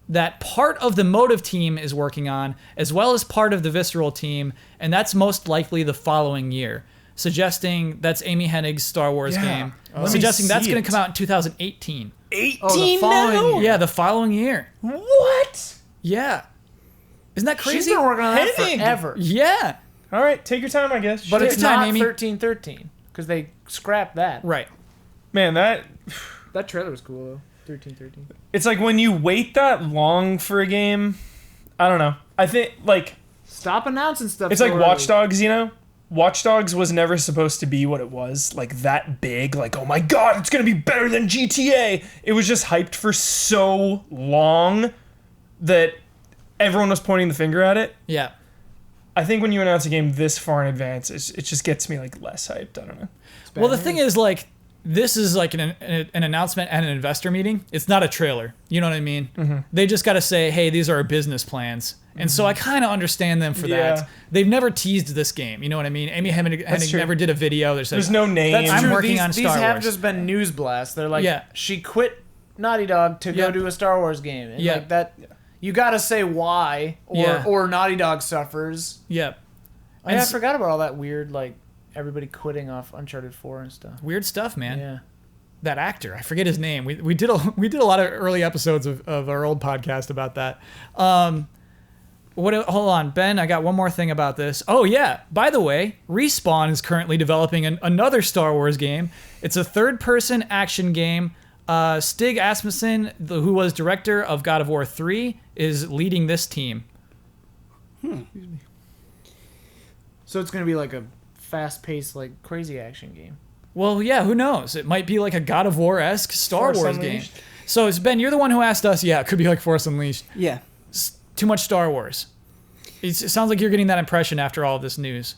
that part of the Motive team is working on, as well as part of the Visceral team, and that's most likely the following year, suggesting that's Amy Hennig's Star Wars game, suggesting that's going to come out in 2018. 18 following now? year. Yeah, the following year. What? Yeah. Isn't that crazy? She's been working on that Hennig. forever. Yeah. All right, take your time, I guess. But Take it's your time, not Amy. 1313 because they scrapped that. Right. Man, That trailer was cool though. 1313. it's like when you wait that long for a game, I don't know. I think, like, Stop announcing stuff. it's so like early. Watch Dogs, you know? Watch Dogs was never supposed to be what it was, like that big, like, oh my god, it's gonna be better than GTA. It was just hyped for so long that everyone was pointing the finger at it. Yeah. I think when you announce a game this far in advance, it just gets me like less hyped. I don't know. Well, the thing is, like, this is like an announcement at an investor meeting. It's not a trailer. You know what I mean? Mm-hmm. They just got to say, hey, these are our business plans. And so I kind of understand them for Yeah. that. They've never teased this game. You know what I mean? Amy Hennig true. never did a video. There's no name. That's I'm true. working these, on these Star have Wars. just been news blasts. They're like, Yeah. she quit Naughty Dog to Yeah. go do a Star Wars game. And Yeah. like that, you got to say why, or Naughty Dog suffers. Yeah. I forgot about all that weird, like, everybody quitting off Uncharted 4 and stuff. Weird stuff, man. Yeah. That actor, I forget his name. We did a lot of early episodes of our old podcast about that. Hold on, Ben. I got one more thing about this. Oh yeah, by the way, Respawn is currently developing another Star Wars game. It's a third-person action game. Stig Asmussen, who was director of God of War 3, is leading this team. So it's going to be like a fast-paced, like, crazy action game. Well, yeah, who knows? It might be like a God of War-esque Star Force Wars Unleashed. game. So, Ben, you're the one who asked us. Yeah, it could be like Force Unleashed. Yeah. Too much Star Wars. It sounds like you're getting that impression after all of this news.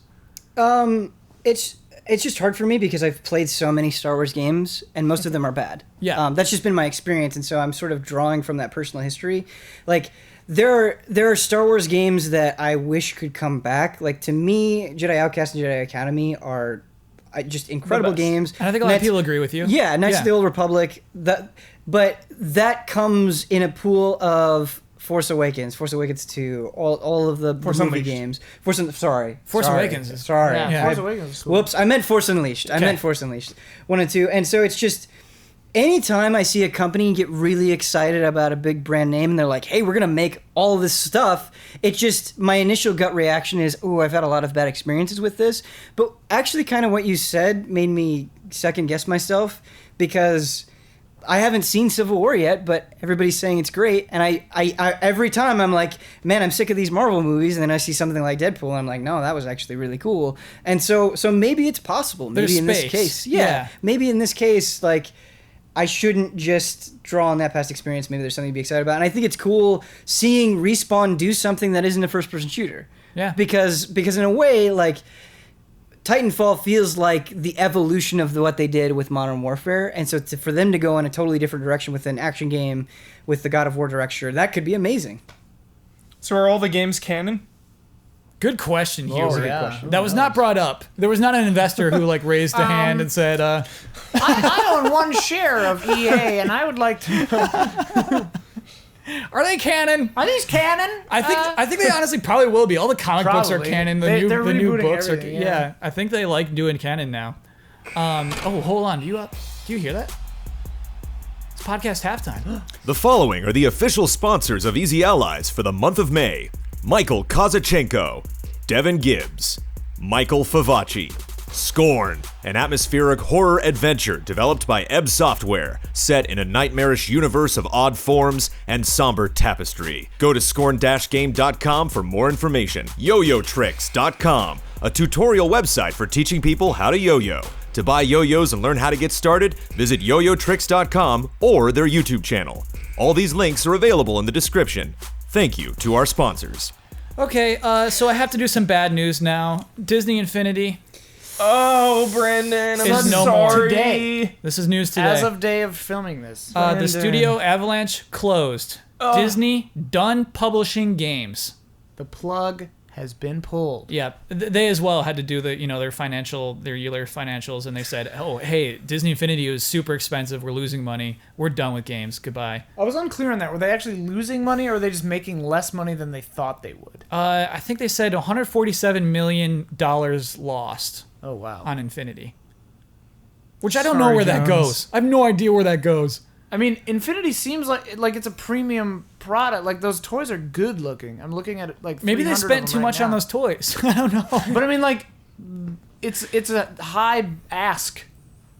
It's just hard for me because I've played so many Star Wars games and most of them are bad. Yeah. That's just been my experience, and so I'm sort of drawing from that personal history. Like there are Star Wars games that I wish could come back. Like to me, Jedi Outcast and Jedi Academy are just incredible best. games. And I think a lot of people agree with you. Yeah, Knights of the Old Republic. But that comes in a pool of Force Awakens 2, all of the movie Unleashed. games. Force Awakens is- Sorry. Yeah, Force Awakens is cool. Whoops, I meant Force Unleashed. I meant Force Unleashed 1 and 2. And so it's just anytime I see a company get really excited about a big brand name and they're like, "Hey, we're going to make all this stuff." It just my initial gut reaction is, "Oh, I've had a lot of bad experiences with this." But actually kind of what you said made me second guess myself because I haven't seen Civil War yet, but everybody's saying it's great, and I every time I'm like, man, I'm sick of these Marvel movies, and then I see something like Deadpool, and I'm like, no, that was actually really cool, and so maybe it's possible. Maybe There's in this space. case, Yeah. maybe in this case, like, I shouldn't just draw on that past experience. Maybe there's something to be excited about, and I think it's cool seeing Respawn do something that isn't a first-person shooter. Yeah. Because in a way, like, Titanfall feels like the evolution of what they did with Modern Warfare, and so for them to go in a totally different direction with an action game with the God of War director, that could be amazing. So are all the games canon? Good question, Hugh. Oh, yeah. That was not brought up. There was not an investor who like raised a hand and said, I own one share of EA, and I would like to. "Are they canon?" Are these canon? I think they honestly probably will be. All the comic books are Probably. canon. The They're new rebooting books are. everything, Yeah. yeah. I think they like doing canon now. Oh, hold on. Do you hear that? It's podcast halftime. The following are the official sponsors of Easy Allies for the month of May: Michael Kozachenko, Devin Gibbs, Michael Favacci. Scorn, an atmospheric horror adventure developed by Ebb Software, set in a nightmarish universe of odd forms and somber tapestry. Go to scorn-game.com for more information. YoYoTricks.com, a tutorial website for teaching people how to yo-yo. To buy yo-yos and learn how to get started, visit YoYoTricks.com or their YouTube channel. All these links are available in the description. Thank you to our sponsors. Okay, so I have to do some bad news now. Disney Infinity. Oh, Brandon, I'm Is no more sorry. today. This is news today. As of day of filming this. the Brandon. studio Avalanche closed. Disney done publishing games. The plug has been pulled. Yeah, they as well had to do their yearly financials, and they said, "Oh, hey, Disney Infinity is super expensive. We're losing money. We're done with games. Goodbye." I was unclear on that. Were they actually losing money, or were they just making less money than they thought they would? I think they said $147 million lost Oh wow. on Infinity, which I don't Sorry, know where that Jones. goes. I have no idea where that goes. I mean, Infinity seems like it's a premium product. Like those toys are good looking. I'm looking at it like Maybe they 300 of spent them too right much on now. those toys. I don't know. But I mean, like, it's a high ask,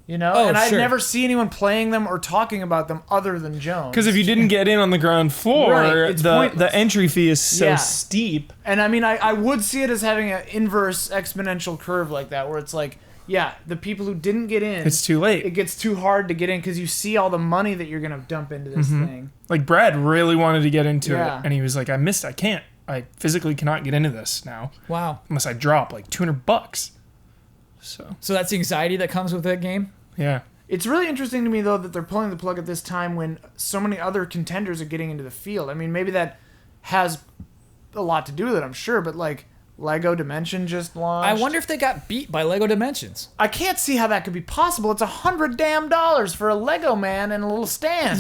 Oh, and I'd sure. never see anyone playing them or talking about them other than Jones. Because if you didn't get in on the ground floor, Right, it's the pointless. entry fee is so Yeah. steep. And I mean, I would see it as having an inverse exponential curve like that, where it's like, yeah, the people who didn't get in, It's too late. it gets too hard to get in because you see all the money that you're gonna dump into this thing. Like Brad really wanted to get into Yeah. it, and he was like, I can't. I physically cannot get into this now Wow. unless I drop like $200. So So that's the anxiety that comes with that game? yeah. It's really interesting to me though that they're pulling the plug at this time when so many other contenders are getting into the field. I mean, maybe that has a lot to do with it, I'm sure, but like Lego Dimension just launched. I wonder if they got beat by Lego Dimensions. I can't see how that could be possible. It's $100 for a Lego man and a little stand.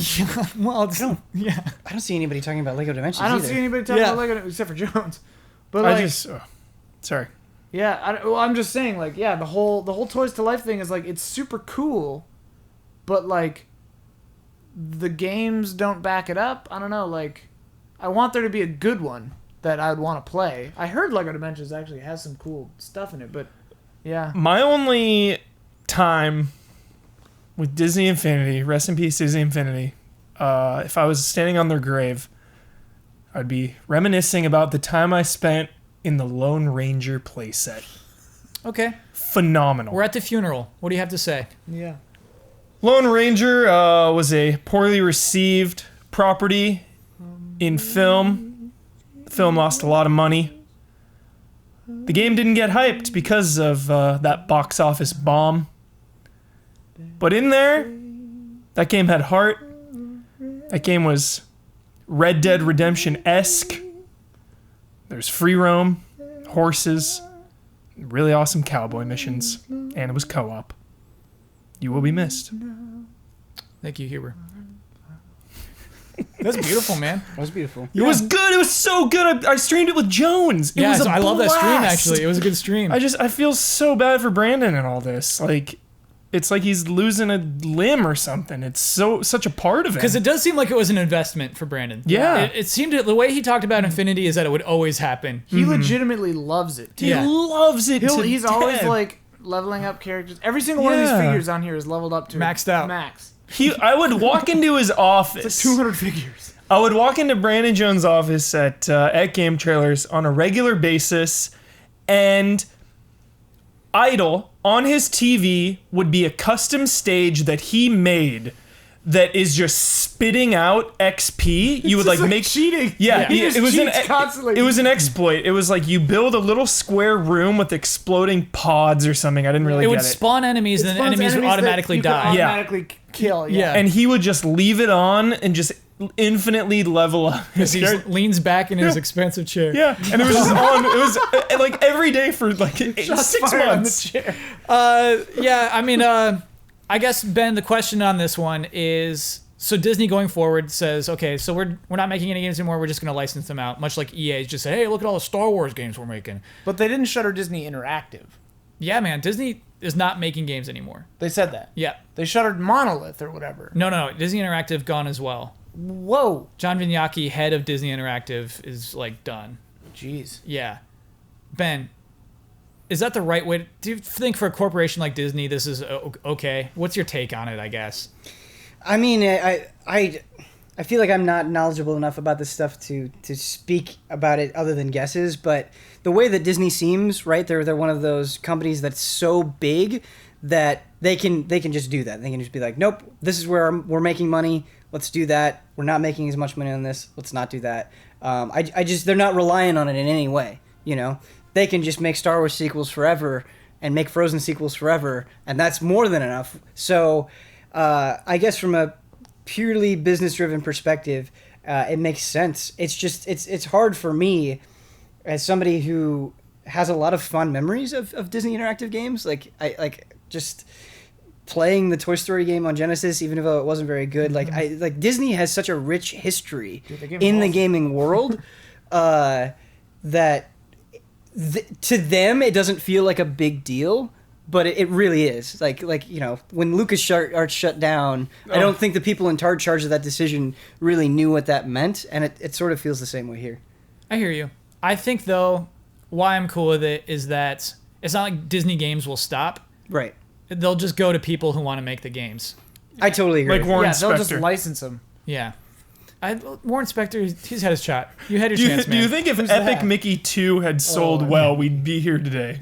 Well, it's, yeah. I don't see anybody talking about Lego Dimensions I don't either. see anybody talking Yeah. about Lego except for Jones. But I like, just sorry. yeah, I'm just saying, like, yeah, the whole Toys to Life thing is like it's super cool, but like the games don't back it up. I don't know. Like, I want there to be a good one that I'd want to play. I heard Lego Dimensions actually has some cool stuff in it, but yeah, My only time with Disney Infinity, rest in peace Disney Infinity, if I was standing on their grave, I'd be reminiscing about the time I spent in the Lone Ranger playset. Okay. Phenomenal. We're at the funeral. What do you have to say? yeah. Lone Ranger was a poorly received property in film. The film lost a lot of money. The game didn't get hyped because of that box office bomb. But in there, that game had heart. That game was Red Dead Redemption-esque. There's free roam, horses, really awesome cowboy missions, and it was co-op. You will be missed. Thank you, Huber. That's beautiful, man. That was beautiful. It was good. It was so good. I streamed it with Jones. It Yeah, was a so I love that stream, blast. actually. It was a good stream. I feel so bad for Brandon and all this. Like, it's like he's losing a limb or something. It's such a part of it. Because it does seem like it was an investment for Brandon. Yeah. It seemed the way he talked about Infinity is that it would always happen. He legitimately loves it. he yeah. loves it. He's always like leveling up characters. Every single one of these Yeah. figures on here is leveled up to Maxed out. Max. I would walk into his office. 200 figures. I would walk into Brandon Jones' office at Game Trailers on a regular basis, and idle on his TV would be a custom stage that he made that is just spitting out XP. You would just like make cheating. Yeah, He just it was cheats constantly. It was an exploit. It was like you build a little square room with exploding pods or something. I didn't really It get would it. spawn enemies, and then Spawns enemies would that automatically you can die. Yeah. Automatically kill. Yeah. And he would just leave it on and just infinitely level up his He character. leans back in his expensive chair. Yeah, and it was just on. It was like every day for like 6 Fire on the months. chair. Yeah, I mean, I guess, Ben, the question on this one is, so Disney going forward says, okay, so we're not making any games anymore, we're just going to license them out, much like EA's just say, hey, look at all the Star Wars games we're making. But they didn't shutter Disney Interactive. Yeah, man, Disney is not making games anymore. They said that. Yeah. They shuttered Monolith or whatever. No, Disney Interactive gone as well. Whoa. John Vignacchi, head of Disney Interactive, is like done. Jeez. Yeah. Ben, is that the right way? Do you think for a corporation like Disney, this is okay? What's your take on it, I guess? I mean, I feel like I'm not knowledgeable enough about this stuff to speak about it other than guesses. But the way that Disney seems, right? They're one of those companies that's so big that they can just do that. They can just be like, nope, this is where we're making money. Let's do that. We're not making as much money on this. Let's not do that. They're not relying on it in any way. You know, they can just make Star Wars sequels forever and make Frozen sequels forever, and that's more than enough. So, I guess from a purely business-driven perspective, it makes sense. It's just it's hard for me as somebody who has a lot of fond memories of Disney interactive games, like I like just playing the Toy Story game on Genesis, even though it wasn't very good. Like Disney has such a rich history in the gaming world that to them it doesn't feel like a big deal. But it really is. Like when LucasArts shut down, I don't think the people in charge of that decision really knew what that meant, and it sort of feels the same way here. I hear you. I think, though, why I'm cool with it is that it's not like Disney games will stop. Right. They'll just go to people who want to make the games. I totally agree. Like Warren they'll just Spector. license them. Yeah. Warren Spector, he's had his shot. You had your chance, man. Do you think if Epic Mickey 2 had sold well, we'd be here today?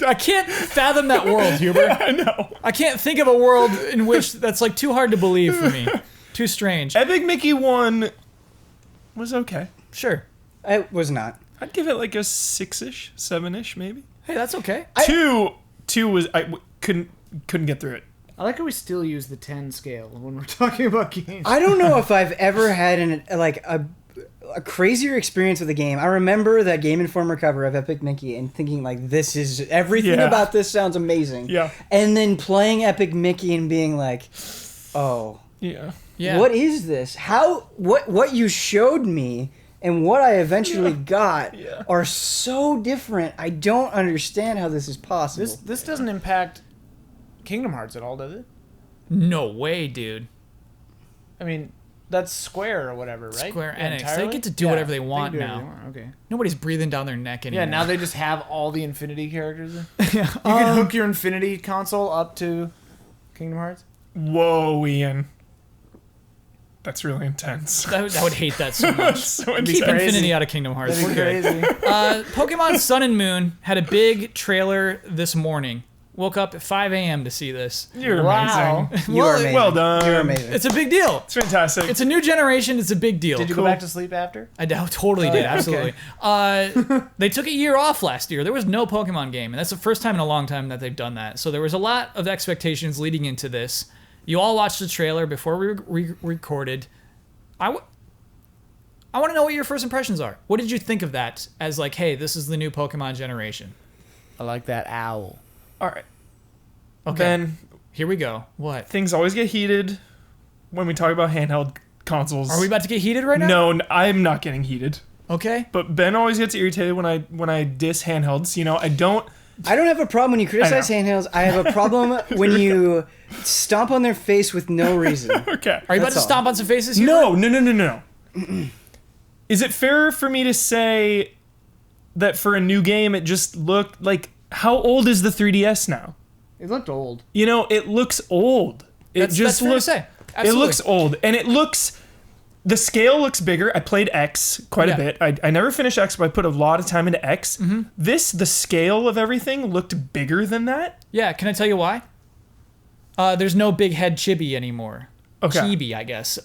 I can't fathom that world, Hubert. I know. I can't think of a world in which that's like too hard to believe for me. Too strange. Epic Mickey 1 was okay. Sure. It was not. I'd give it like a 6-ish, 7-ish maybe. Hey, that's okay. Two was I couldn't get through it. I like how we still use the 10 scale when we're talking about games. I don't know if I've ever had a crazier experience with a game. I remember that Game Informer cover of Epic Mickey and thinking like, this is everything about this sounds amazing. Yeah. And then playing Epic Mickey and being like, oh, Yeah. Yeah. what is this? What you showed me and what I eventually got are so different. I don't understand how this is possible. This doesn't impact Kingdom Hearts at all, does it? No way, dude. I mean, that's Square or whatever, right? Square Yeah, Enix. entirely? They get to do whatever they want can do now. whatever they want, Okay. Nobody's breathing down their neck anymore. Yeah, now they just have all the Infinity characters. You can hook your Infinity console up to Kingdom Hearts. Whoa, Ian. That's really intense. I would hate that so much. So Keep intense. Infinity out of Kingdom Hearts. That'd We're be good. crazy. Pokemon Sun and Moon had a big trailer this morning. Woke up at 5 a.m. to see this. You're Wow. amazing. You are amazing. Well done. You're amazing. It's a big deal. It's fantastic. It's a new generation. It's a big deal. Did you go back to sleep after? I totally did, absolutely. They took a year off last year. There was no Pokemon game, and that's the first time in a long time that they've done that. So there was a lot of expectations leading into this. You all watched the trailer before we recorded. I want to know what your first impressions are. What did you think of that as like, hey, this is the new Pokemon generation? I like that owl. All right. Okay, Ben, here we go. What? things always get heated when we talk about handheld consoles. Are we about to get heated right now? No, I'm not getting heated. Okay. But Ben always gets irritated when I diss handhelds. You know, I don't have a problem when you criticize handhelds. I have a problem when you stomp on their face with no reason. Okay. Are you about That's to all. stomp on some faces here? No. Is it fair for me to say that for a new game it just looked like, how old is the 3DS now? It looked old. You know, it looks old. It That's fair to say. It Absolutely. looks old, and the scale looks bigger. I played X quite a bit. I never finished X, but I put a lot of time into X. Mm-hmm. The scale of everything looked bigger than that. Yeah, can I tell you why? There's no big head chibi anymore. Okay. Chibi, I guess.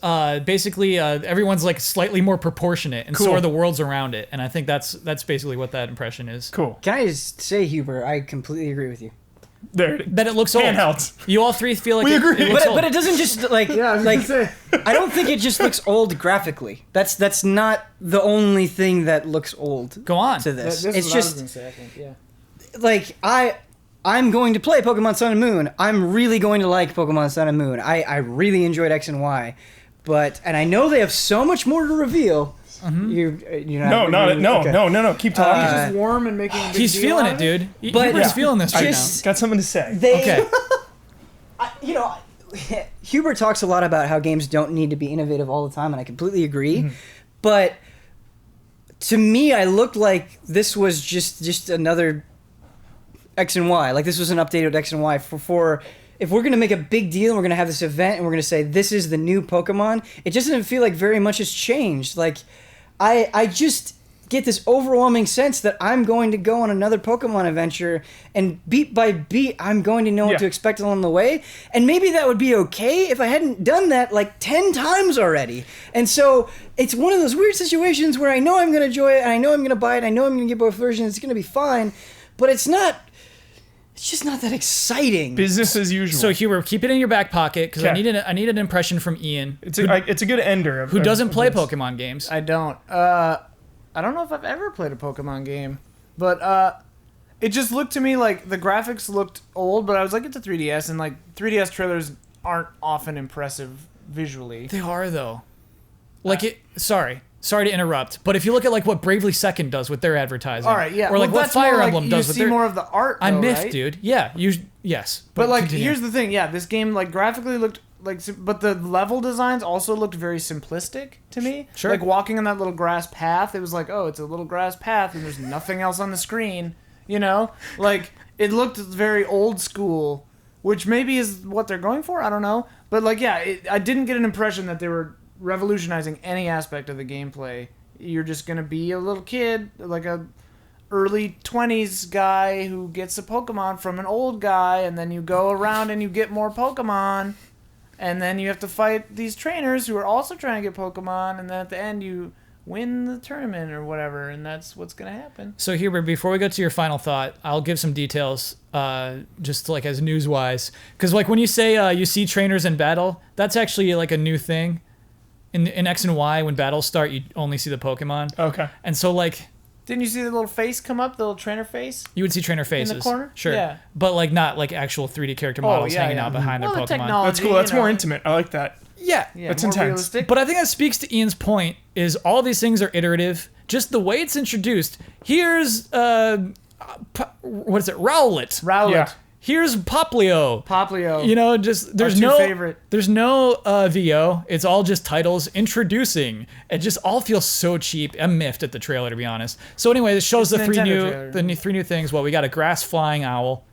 Basically, everyone's like slightly more proportionate, and so Cool. are the worlds around it. And I think that's basically what that impression is. Cool. Can I just say, Huber, I completely agree with you. There it is. That it looks old. Handhelds. You all three feel like We it, agree. it looks old. But it doesn't just like I don't think it just looks old graphically. That's not the only thing that looks old. Go on. To this. This It's is what I was just gonna say, I think. Yeah. like I'm going to play Pokemon Sun and Moon. I'm really going to like Pokemon Sun and Moon. I really enjoyed X and Y, and I know they have so much more to reveal. No, Keep talking. He's just warm and making a big He's deal feeling out it, of dude. But- Hubert's Yeah. feeling this right Just- Got something to say. They, Okay. Hubert talks a lot about how games don't need to be innovative all the time, and I completely agree. But to me, I looked like this was just another X and Y. Like this was an updated X and Y for if we're gonna make a big deal, and we're gonna have this event, and we're gonna say this is the new Pokemon. It just doesn't feel like very much has changed. Like I just get this overwhelming sense that I'm going to go on another Pokemon adventure, and beat by beat, I'm going to know what to expect along the way. And maybe that would be okay if I hadn't done that like 10 times already. And so it's one of those weird situations where I know I'm going to enjoy it, and I know I'm going to buy it, I know I'm going to get both versions, it's going to be fine, but it's just not that exciting. Business as usual. So Hubert, keep it in your back pocket because I Okay. need an impression from Ian, it's a good ender. who doesn't play Pokemon games. I don't. I don't know if I've ever played a Pokemon game, but it just looked to me like the graphics looked old, but I was like, it's a 3DS, and like 3DS trailers aren't often impressive visually. They are though. Like sorry to interrupt, but if you look at like what Bravely Second does with their advertising, All right, yeah, or like well, what that's more Fire like Emblem does you with see their. more of the art. I'm though, miffed, right? dude. Yeah, yes. But like, continue. here's the thing. Yeah, this game like graphically looked like, but the level designs also looked very simplistic to me. Sure. Like walking on that little grass path, it was like, oh, it's a little grass path, and there's nothing else on the screen. You know, like it looked very old school, which maybe is what they're going for. I don't know, but like, yeah, I didn't get an impression that they were revolutionizing any aspect of the gameplay. You're just gonna be a little kid, like a early 20s guy who gets a Pokemon from an old guy, and then you go around and you get more Pokemon, and then you have to fight these trainers who are also trying to get Pokemon, and then at the end you win the tournament or whatever, and that's what's gonna happen. So Hubert, before we go to your final thought, I'll give some details, just like as news-wise, because like when you say you see trainers in battle, that's actually like a new thing. In X and Y, when battles start, you only see the Pokemon. Okay. And so like Didn't you see the little face come up, the little trainer face? you would see trainer faces corner? sure, Yeah. but like not like actual 3D character models hanging out behind Well, their the Pokemon. technology, That's cool. That's you know. more intimate. I like that. Yeah, Yeah, That's more intense. realistic. but I think that speaks to Ian's point. Is all these things are iterative. Just the way it's introduced. Here's what is it? Rowlet. Rowlet, Yeah. Here's Poplio. Poplio. You know, just there's two no favorite. there's no VO. It's all just titles introducing. It just all feels so cheap. I'm miffed at the trailer, to be honest. So anyway, this shows It's the a three Nintendo new trailer. three new things. Well, we got a grass flying owl.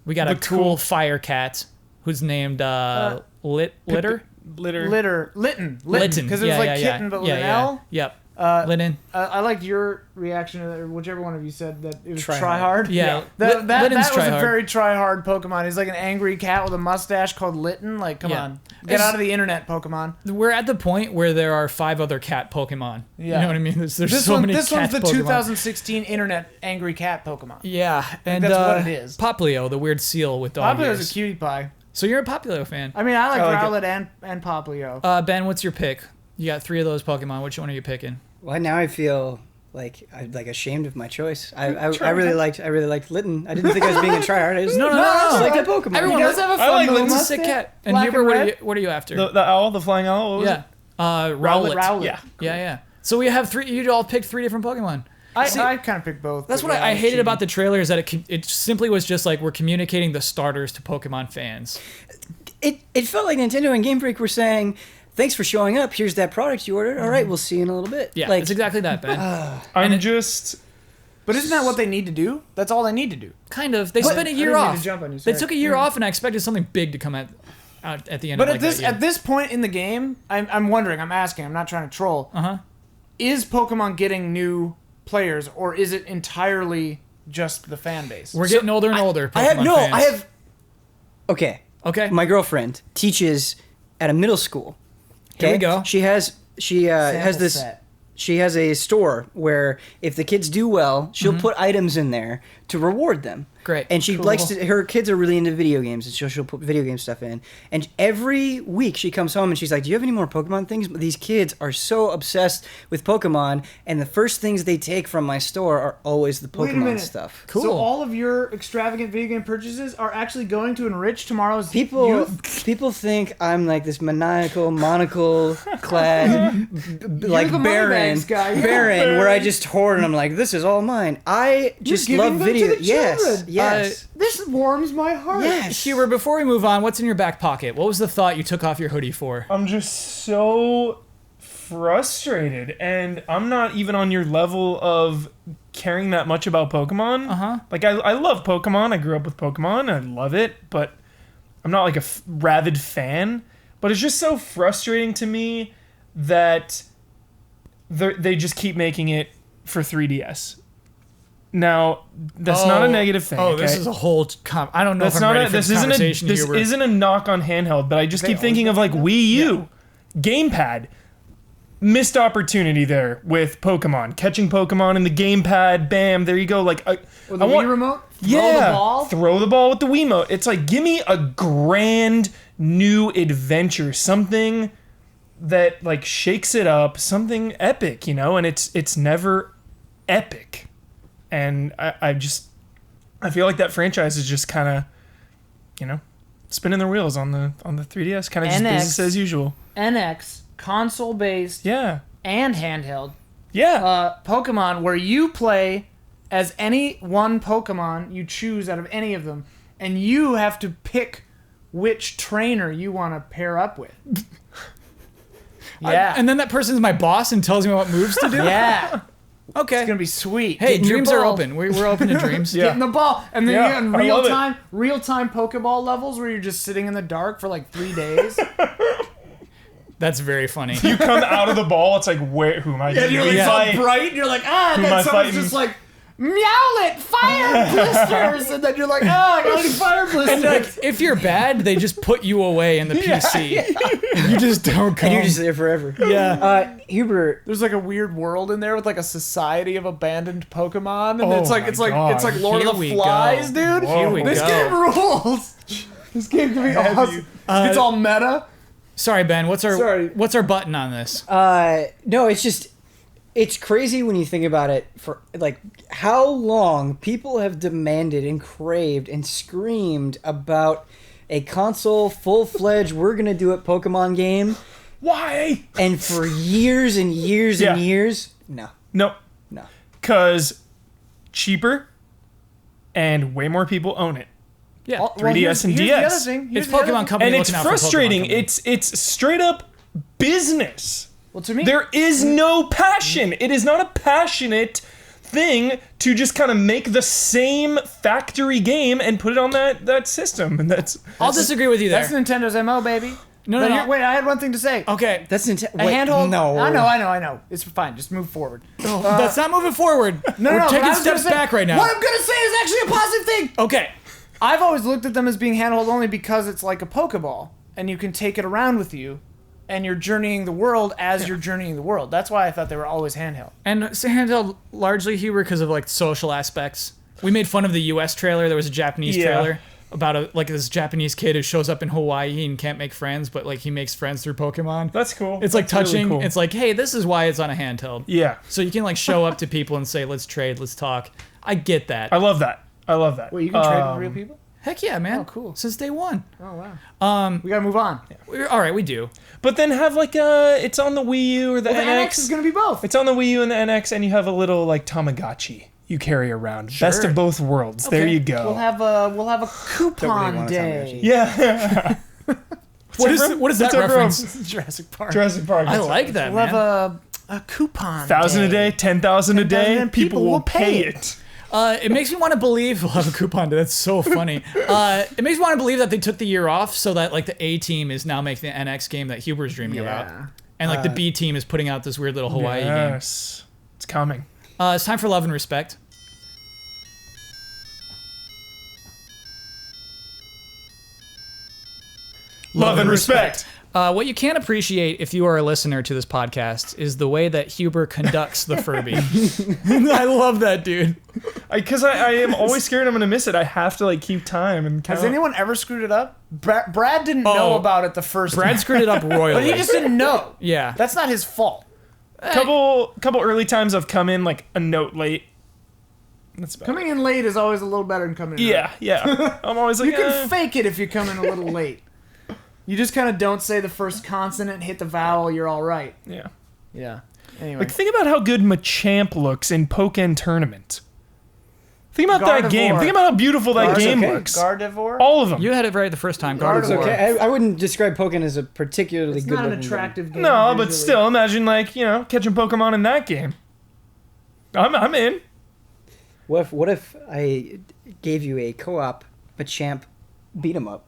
We got a The cool cool- fire cat who's named Litter. Litter. Litten, Litten. because it was like kitten, but with an L. Yep. Uh, Litten. I liked your reaction to that, or whichever one of you said that it was Try try hard. Yeah. That Litten's was a tryhard. very try hard Pokemon. He's like an angry cat with a mustache called Litten. Like, come Yeah. on, get It's- out of the internet, Pokemon. We're at the point where there are 5 other cat Pokemon. Yeah. You know what I mean? There's This so many one's cat the Pokemon. 2016 internet angry cat Pokemon. Yeah, and that's what it is. Poplio, the weird seal with dog Poplio's ears. a cutie pie. So you're a Poplio fan. I mean, I like I like Rowlet and Poplio. Ben, what's your pick? You got 3 of those Pokemon. Which one are you picking? Well, now I feel like I'm like ashamed of my choice. I really liked Litten. I didn't think I was being a tryhard. I just No. just like that Pokemon. Everyone He does have a fun like little It's a mustache. sick cat. And Black Hubert, and what are, red? what are you after? The owl, the flying owl. What was yeah. it? Rowlet. Rowlet. Yeah. So we have 3. You all picked 3 different Pokemon. See, I kind of picked both. That's but what yeah, I hated cheated. about the trailer is that it simply was just like we're communicating the starters to Pokemon fans. It felt like Nintendo and Game Freak were saying, "Thanks for showing up. Here's that product you ordered. All right, we'll see you in a little bit." Yeah, like it's exactly that, Ben. I'm just. But isn't that what they need to do? That's all they need to do. Kind of. They But- spent a I year didn't mean off. to jump on you, They sorry. took a year off, and I expected something big to come out at the end. But of at like this that year. at this point in the game, I'm wondering. I'm asking. I'm not trying to troll. Uh-huh. Is Pokemon getting new players, or is it entirely just the fan base? We're getting older and older. I have Pokemon no. fans. I have. Okay. Okay. My girlfriend teaches at a middle school. Here we go. She has Sample this. set. She has a store where if the kids do well, she'll Mm-hmm. put items in there to reward them. Great. And she likes to. Her kids are really into video games, and she'll put video game stuff in. And every week she comes home and she's like, "Do you have any more Pokemon things?" But these kids are so obsessed with Pokemon, and the first things they take from my store are always the Wait a Pokemon minute. stuff. Cool. So all of your extravagant video game purchases are actually going to enrich tomorrow's People youth? think I'm like this maniacal, monocle clad, like the Baron, Moneybags guy. You're Baron, where I just hoard and I'm like, this is all mine. I just giving love them to video. the Yes, children. yes, This warms my heart. yes. Hubert, before we move on, what's in your back pocket? What was the thought you took off your hoodie for? I'm just so frustrated, and I'm not even on your level of caring that much about Pokemon. Like I love Pokemon. I grew up with Pokemon. I love it, but I'm not like a rabid fan. But it's just so frustrating to me that they just keep making it for 3DS. Now, that's not a negative thing. Oh, this okay? is a whole. I don't know That's if I'm not ready a, for this this isn't a conversation. this Hubert. isn't a knock on handheld, but I just keep thinking of like Wii U, gamepad, missed opportunity there with Pokemon, catching Pokemon in the gamepad. Bam, there you go. Like With the Wii remote? yeah, Throw the ball? throw the ball with the Wiimote. It's like give me a grand new adventure, something that like shakes it up, something epic, you know, and it's never epic. And I feel like that franchise is just kind of, you know, spinning their wheels on the 3DS, kind of just business as usual. NX, console based, Yeah. and handheld. Yeah. Pokemon, where you play as any one Pokemon you choose out of any of them, and you have to pick which trainer you want to pair up with. Yeah. And then that person's my boss and tells me what moves to do? Yeah. Okay. It's gonna be sweet. Hey, Getting your dreams are ball. open. We're open to dreams. Yeah. Getting the ball, and then Yeah, you get I love it. real time Pokeball levels where you're just sitting in the dark for like 3 days. That's very funny. You come out of the ball, it's like, who am I going to You're like fight? so bright, and you're like, and Who am I then someone's fighting? just like, Meowlet, fire blisters, and then you're like, oh, I got any fire blisters. And like, if you're bad, they just put you away in the PC. You just don't come. And you're just there forever. Yeah. Hubert, There's like a weird world in there with like a society of abandoned Pokemon, and Oh it's like my it's like God. it's like Lord Here of we the Flies, go. dude. Here we This go. game rules. This game can be awesome. It's all meta. Sorry, Ben. What's Sorry. our button on this? no, it's crazy when you think about it, for like how long people have demanded and craved and screamed about a console full-fledged we're gonna do it Pokemon game, Why? and for years and years and Yeah. years, no. No. No. Because cheaper and way more people own it. Yeah. 3DS and here's DS. The other thing. It's Here's the other Pokemon thing. Company And it's looking out for Pokemon frustrating. Company. It's straight up business. Well, to me, There is no passion. It is not a passionate thing to just kind of make the same factory game and put it on that system. And I'll disagree with you there. that's Nintendo's MO, baby. No, But no, here- no. wait, I had one thing to say. Okay. That's Nintendo. A handhold. No. I know. It's fine. Just move forward. That's not moving forward. No, We're no, but I taking was gonna steps say- back right now. What I'm gonna say is actually a positive thing. Okay. I've always looked at them as being handheld only because it's like a Pokeball, and you can take it around with you, and you're journeying the world as you're journeying the world. That's why I thought they were always handheld. And it's handheld largely, Huber, because of like social aspects. We made fun of the U.S. trailer. There was a Japanese Yeah. trailer about this Japanese kid who shows up in Hawaii and can't make friends, but like he makes friends through Pokemon. that's cool. It's like That's really touching. cool. It's like, hey, this is why it's on a handheld. Yeah. So you can like show up to people and say, let's trade, let's talk. I get that. I love that. Wait, you can trade with real people? Heck yeah, man. Oh, cool. Since day one. Oh wow. We gotta move on. All right, we do. But then have like it's on the Wii U or the The NX. NX is gonna be both. It's on the Wii U and the NX, and you have a little like Tamagotchi you carry around. Best of both worlds. There Okay. you go. We'll have a coupon want a day. Yeah. What is that What's up, reference? Jurassic Park. Jurassic Park. I like that, We'll man. have a coupon. 1,000 a day, 10,000 a day. and People will pay it. It makes me want to believe we'll have a coupon day. That's so funny. It makes me want to believe that they took the year off so that like the A team is now making the NX game that Huber's dreaming about, and like the B team is putting out this weird little Hawaii game. Yes. It's coming. It's time for love and respect. Love and respect. What you can't appreciate if you are a listener to this podcast is the way that Huber conducts the Furby. I love that, dude. Because I am always scared I'm going to miss it. I have to like keep time and count. Has anyone ever screwed it up? Brad didn't know about it the first Brad time. screwed it up royally. But he just didn't know. Yeah. That's not his fault. couple early times I've come in like a note late. That's about Coming in late is always a little better than coming in early. Yeah. I'm always like, You can fake it if you come in a little late. You just kind of don't say the first consonant, hit the vowel, you're all right. yeah. Yeah. Anyway. Like think about how good Machamp looks in Pokken Tournament. Think about that game. Gardevoir. Think about how beautiful that game looks. Gardevoir? All of them. You had it right the first time. Gardevoir. Gardevoir. Okay, I wouldn't describe Pokken as a particularly It's good not an looking attractive game. No, but visually. still, imagine like catching Pokemon in that game. I'm in. game. What if I gave you a co-op Machamp beat 'em up?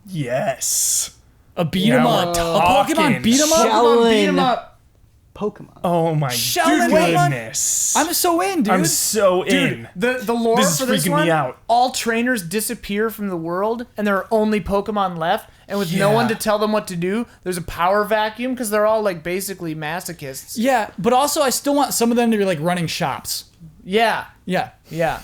Yes. A beat 'em Now up. we're A talking. Pokemon beat 'em up. Pokemon beat 'em up. Pokemon. Oh my Shellin' Pokemon? goodness. I'm so in, dude. I'm so Dude, in. the lore This is for this freaking one, me out. all trainers disappear from the world, and there are only Pokemon left, and with no Yeah. one to tell them what to do, there's a power vacuum, because they're all, like, basically masochists. Yeah, but also I still want some of them to be like running shops. Yeah. Yeah. Yeah.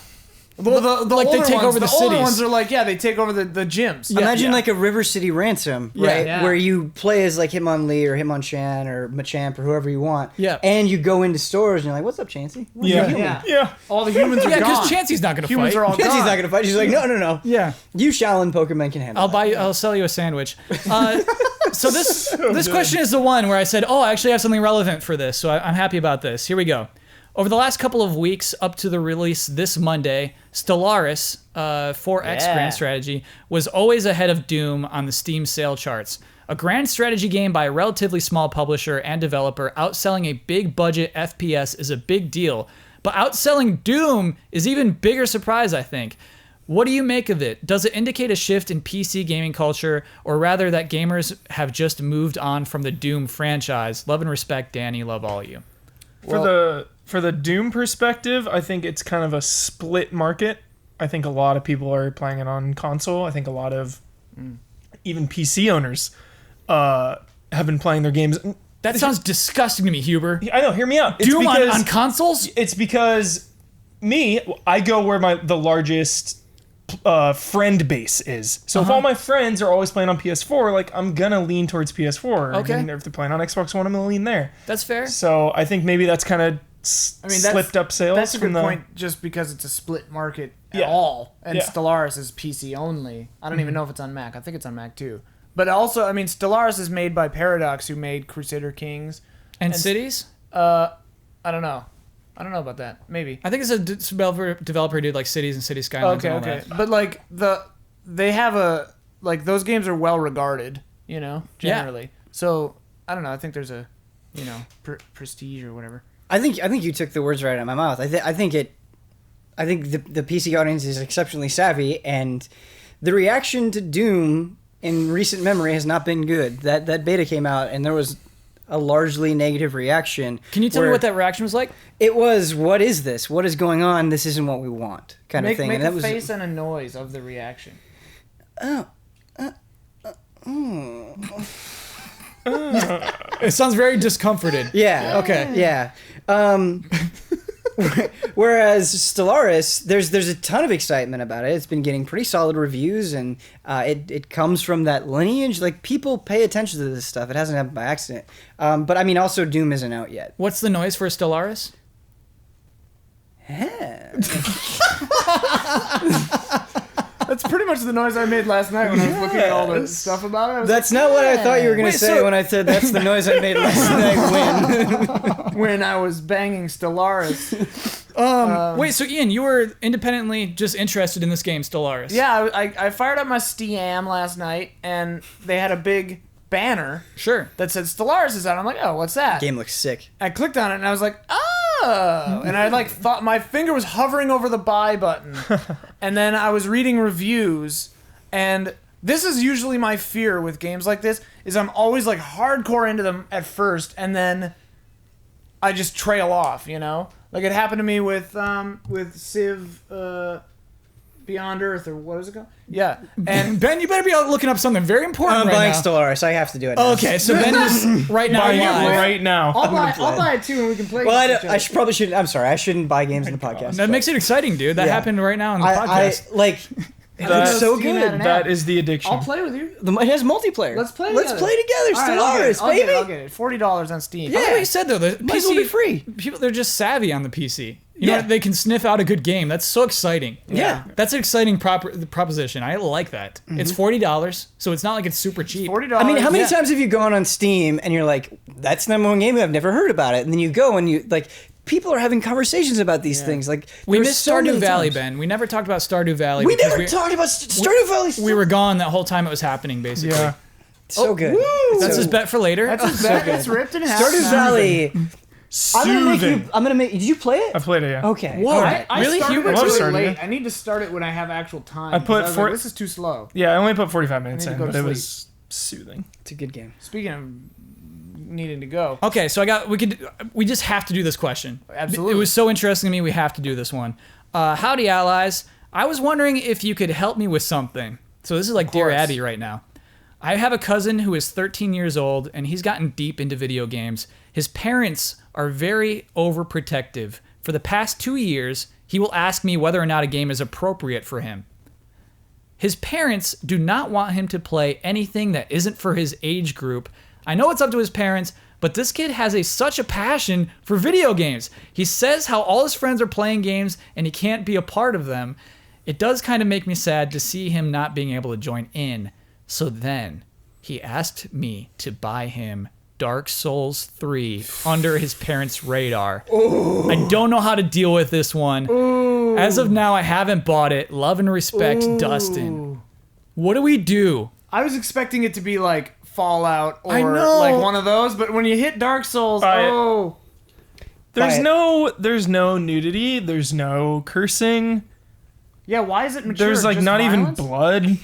Well, the like they older take ones, over the older cities. ones are like, they take over the gyms. Imagine like a River City Ransom, right? Yeah. Where you play as like Hitmonlee or Hitmonchan or Machamp or whoever you want. Yeah. And you go into stores and you're like, "What's up, Chansey?" Yeah. All the humans are Yeah, gone. because Chansey's not going to Humans fight. are all Chansey's gone. not gonna fight. She's like, "No. Yeah. You Shaolin Pokemon can handle." I'll sell you a sandwich. So this question is the one where I said, oh, I actually have something relevant for this, so I'm happy about this. Here we go. Over the last couple of weeks up to the release this Monday, Stellaris 4X Grand Strategy was always ahead of Doom on the Steam sale charts. A grand strategy game by a relatively small publisher and developer outselling a big budget FPS is a big deal, but outselling Doom is even bigger surprise, I think. What do you make of it? Does it indicate a shift in PC gaming culture, or rather that gamers have just moved on from the Doom franchise? Love and respect, Danny. Love all of you. For the Doom perspective, I think it's kind of a split market. I think a lot of people are playing it on console. I think a lot of even PC owners have been playing their games. That sounds disgusting to me, Huber. I know. Hear me out. It's Doom because, on consoles? It's because I go where the largest friend base is. So if all my friends are always playing on PS4, like I'm gonna lean towards PS4. Okay. And if they're playing on Xbox One, I'm gonna lean there. That's fair. So I think maybe that's kind of slipped up sales. That's a from good point, just because it's a split market at Yeah. all, and Yeah. Stellaris is PC only. I don't even know if it's on Mac. I think it's on Mac too. But also, I mean, Stellaris is made by Paradox, who made Crusader Kings. And cities? I don't know. I don't know about that. Maybe. I think it's a developer who did like Cities and City Skylines and all that. But like they have those games are well regarded, generally. So I don't know. I think there's a, prestige or whatever. I think you took the words right out of my mouth. I think the PC audience is exceptionally savvy, and the reaction to Doom in recent memory has not been good. That beta came out, and there was a largely negative reaction. Can you tell me what that reaction was like? It was, "What is this? What is going on? This isn't what we want," kind of thing. Make And that a was face and a noise of the reaction. It sounds very discomforted. Yeah. Okay. Yeah. Whereas Stellaris, there's a ton of excitement about it. It's been getting pretty solid reviews, and it comes from that lineage. Like, people pay attention to this stuff. It hasn't happened by accident. But I mean, also Doom isn't out yet. What's the noise for Stellaris? That's pretty much the noise I made last night when I was looking at all the stuff about it. I was That's not what I thought you were going to Wait, say so- when I said that's the noise I made last night when. when I was banging Stellaris. Wait, so Ian, you were independently just interested in this game, Stellaris? Yeah, I fired up my Steam last night, and they had a big banner Sure. that said Stellaris is out. I'm like, oh, what's that? Game looks sick. I clicked on it, and I was like, oh. And I thought my finger was hovering over the buy button. And then I was reading reviews, and this is usually my fear with games like this, is I'm always like hardcore into them at first, and then I just trail off, Like it happened to me with Civ Beyond Earth, or what is it called? Yeah. And Ben, you better be out looking up something very important I'm right buying now. Stellaris. I have to do it now. Okay, so Ben is right now Buying it live. right now. I'll buy it too, and we can play. Well, against each other. probably shouldn't. I'm sorry. I shouldn't buy games in the podcast. That makes it exciting, dude. That Yeah. happened right now on the I podcast. like. It's so Steam had good. an That app. is the addiction. I'll play with you. It has multiplayer. Let's play Let's together. play together. All right, Stellaris, I'll get baby. it. I'll get it. $40 on Steam. I like what you said though. The Might as PC well be free. People, they're just savvy on the PC. Yeah. They can sniff out a good game. That's so exciting. Yeah. That's an exciting proposition. I like that. It's $40, so it's not like it's super cheap. $40. I mean, how many Yeah. times have you gone on Steam and you're like, "That's the number one game. I've never heard about it," and then you go and you like, people are having conversations about these things. Like, We there's missed so Stardew many Valley, times. Ben. We never talked about Stardew Valley. We because never talked about Stardew Valley. We were gone that whole time it was happening, basically. Yeah. so good. That's So- his bet for later. That's his bet. It's ripped in half. Stardew Valley. Soothing. I'm gonna make. Did you play it? I played it, yeah. Okay. Whoa. All right. I Really? started Hubert? it Love really starting late. it. I need to start it when I have actual time. I put was four- like, this is too slow. Yeah, I only put 45 minutes I need in, to go but to it was soothing. It's a good game. Speaking of needing to go, Okay, so we just have to do this question. Absolutely. It was so interesting to me. We have to do this one. Howdy, allies. I was wondering if you could help me with something. So this is like Dear course. Abby right now. I have a cousin who is 13 years old, and he's gotten deep into video games. His parents are very overprotective. For the past 2 years, He will ask me whether or not a game is appropriate for him. His parents do not want him to play anything that isn't for his age group. I know it's up to his parents, but this kid has such a passion for video games. He says how all his friends are playing games and he can't be a part of them. It does kind of make me sad to see him not being able to join in. So then he asked me to buy him Dark Souls 3 under his parents' radar. Ooh. I don't know how to deal with this one. Ooh. As of now, I haven't bought it. Love and respect, Dustin. What do we do? I was expecting it to be like Fallout or I know. like one of those, but when you hit Dark Souls, there's no nudity, there's no cursing. Yeah, why is it mature? There's like Just not violence? even blood.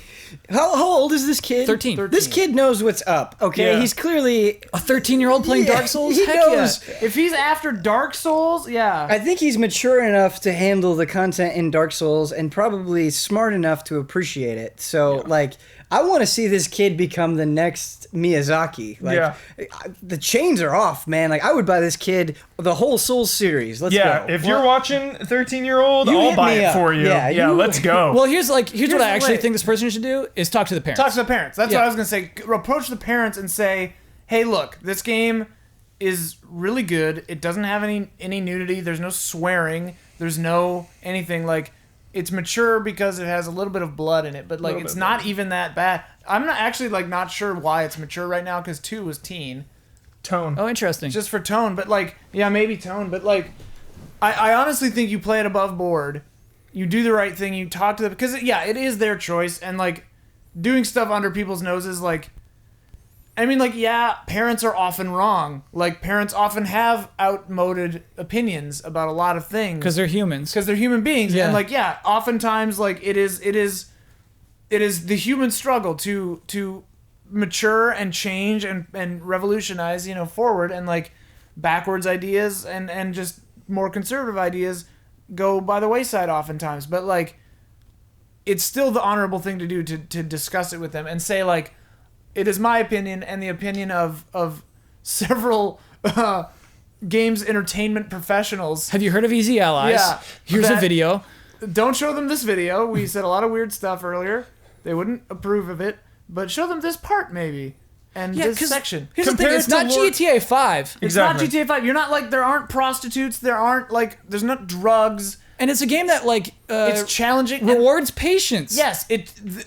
How old is this kid? 13. This kid knows what's up, okay? Yeah. He's clearly... A 13-year-old playing Dark Souls? He Heck knows. yeah. If he's after Dark Souls, yeah. I think he's mature enough to handle the content in Dark Souls and probably smart enough to appreciate it. So, like, I want to see this kid become the next Miyazaki. Like, the chains are off, man. Like, I would buy this kid the whole Souls series. Let's go. If you're watching 13-year-old, You I'll hit buy me it up. for you. Yeah, let's go. Well, here's what I actually wait. think this person should do is talk to the parents. Talk to the parents. That's Yeah. what I was going to say. Approach the parents and say, hey, look, this game is really good. It doesn't have any nudity. There's no swearing. There's no anything. Like, it's mature because it has a little bit of blood in it, but like it's not even that bad. I'm not actually like not sure why it's mature right now because 2 was teen. Tone. Oh, interesting. Just for tone, but like, yeah, maybe tone, but like, I honestly think you play it above board. You do the right thing. You talk to them because it is their choice, and like doing stuff under people's noses, like, I mean, like, yeah, parents are often wrong. Like, parents often have outmoded opinions about a lot of things Because they're humans. because they're human beings, Yeah. and like, yeah, oftentimes like it is the human struggle to mature and change and revolutionize, forward, and like backwards ideas and just more conservative ideas go by the wayside oftentimes. But like, it's still the honorable thing to do to discuss it with them and say like, it is my opinion and the opinion of several games entertainment professionals. Have you heard of Easy Allies? Yeah, Here's a that- video. Don't show them this video. We said a lot of weird stuff earlier. They wouldn't approve of it, but show them this part maybe and this 'cause section. Here's the thing, Compared it's to not Lord- GTA 5. It's not Exactly. GTA 5. You're not like, there aren't prostitutes. There aren't like, there's not drugs. And it's a game that like It's challenging. and- rewards patience. Yes,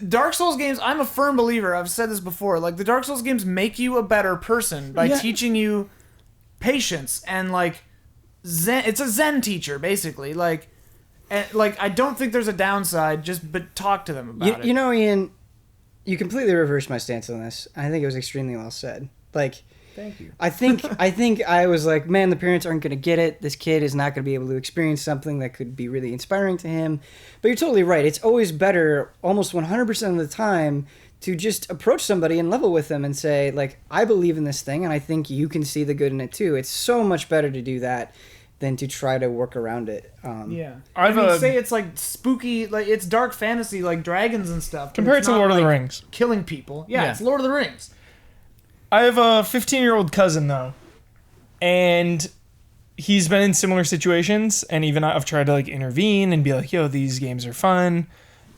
Dark Souls games, I'm a firm believer. I've said this before. Like, the Dark Souls games make you a better person by teaching you patience and like Zen. It's a Zen teacher basically. Like, and like, I don't think there's a downside. But talk to them about it. You know, Ian, you completely reversed my stance on this. I think it was extremely well said. Like, Thank you. I think I was like, man, the parents aren't going to get it. This kid is not going to be able to experience something that could be really inspiring to him. But you're totally right. It's always better, almost 100% of the time, to just approach somebody and level with them and say, like, I believe in this thing and I think you can see the good in it too. It's so much better to do that than to try to work around it. Yeah. I've, I mean, say it's like spooky, like it's dark fantasy, like dragons and stuff. but Compared it's to not, Lord of the like, Rings. killing people. Yeah, Yeah. it's Lord of the Rings. I have a 15-year-old cousin though, and he's been in similar situations, and even I've tried to like intervene and be like, "Yo, these games are fun,"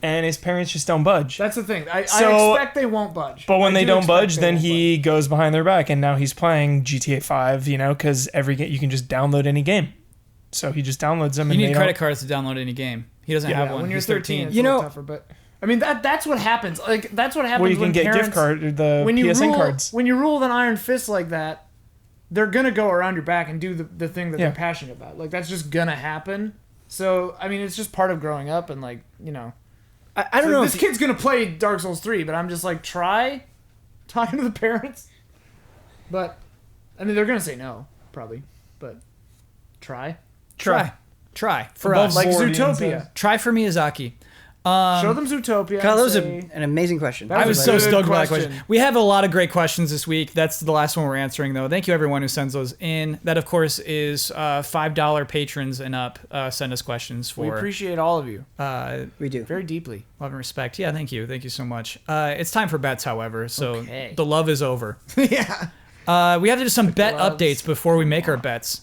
and his parents just don't budge. That's the thing. I So- expect they won't budge. But when I they do don't expect budge, they then won't he goes behind their back, and now he's playing GTA 5, because every game you can just download any game. So he just downloads them. You and need they credit don't- cards to download any game. He doesn't Yeah, have Yeah, one. when you're He's 13, it's You a little know- tougher. But I mean, that's what happens. Like, that's what happens Well, you can when get parents, gift card or the when you PSN rule, cards. When you rule with an iron fist like that, they're gonna go around your back and do the thing that Yeah. they're passionate about. Like, that's just gonna happen. So I mean, it's just part of growing up, and like, I don't know. This kid's gonna play Dark Souls 3, but I'm just like, try talking to the parents. But I mean, they're gonna say no, probably. But try. Try for Above us. Like Board Zootopia. games. Try for Miyazaki. Show them Zootopia. Kyle, that was and say, an amazing question. That I was a so good stoked about that question. question. We have a lot of great questions this week. That's the last one we're answering, though. Thank you, everyone who sends those in. That, of course, is $5 patrons and up. Send us questions we for appreciate all of you We do. very deeply. love and respect. Yeah, thank you. Thank you so much. It's time for bets, however, so Okay. the love is over. Yeah. We have to do some bet gloves. updates before we make our bets.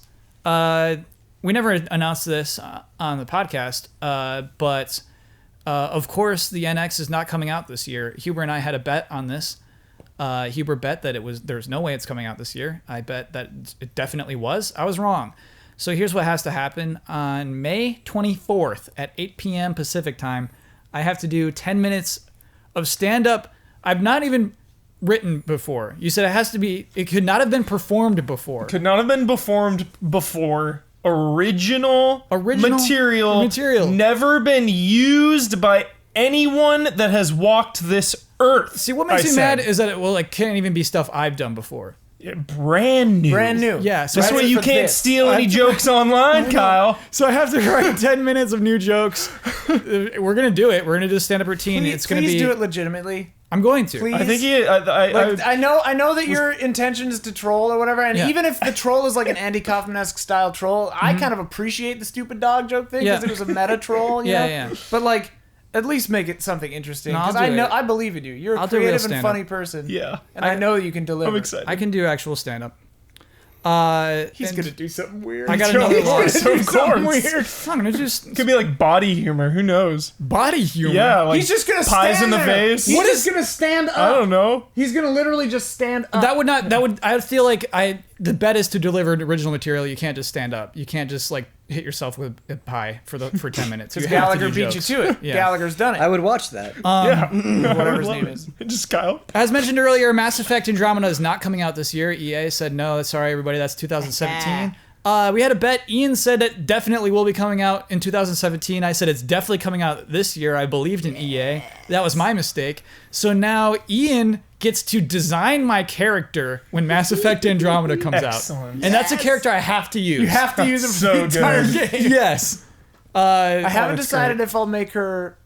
we never announced this on the podcast, but of course the NX is not coming out this year. Huber and I had a bet on this. Huber bet that there's no way it's coming out this year. I bet that it definitely was. I was wrong. So here's what has to happen. On May 24th at 8 p.m. Pacific time, I have to do 10 minutes of stand-up. I've not even written before. You said it could not have been performed before. Could not have been performed before. Original material. Never been used by anyone that has walked this earth. See, what makes me mad is that it can't even be stuff I've done before. Brand new. Yeah. So this way you can't steal any jokes online, Kyle. So I have to write 10 minutes of new jokes. We're going to do it. We're going to do a stand-up routine. Please, it's going to be... do it legitimately. I'm going to. Please. I think I know that your intention is to troll or whatever, and even if the troll is like an Andy Kaufman-esque style troll, I kind of appreciate the stupid dog joke thing because it was a meta troll. You know? Yeah. But at least make it something interesting. No, Because I believe in you. You're a creative and funny person. Yeah. And I know you can deliver. I'm excited. I can do actual stand-up. He's going to do something weird. I got another one. Of course. Weird. I'm going to just... Could be like body humor. Who knows? Body humor? Yeah, like He's just going to stand pies in the there. face. He's just going to stand up. I don't know. He's going to literally just stand up. I feel like the bet is to deliver original material. You can't just stand up. You can't just hit yourself with a pie for 10 minutes. Because You have to Gallagher do beat jokes. you to it. Yeah. Gallagher's done it. I would watch that. Whatever his name is. Just Kyle. As mentioned earlier, Mass Effect Andromeda is not coming out this year. EA said no. Sorry, everybody. That's 2017. We had a bet. Ian said it definitely will be coming out in 2017. I said it's definitely coming out this year. I believed in EA. That was my mistake. So now Ian gets to design my character when Mass Effect Andromeda comes out. And that's a character I have to use. You have to use it for the entire game. Yes. I haven't decided if I'll make her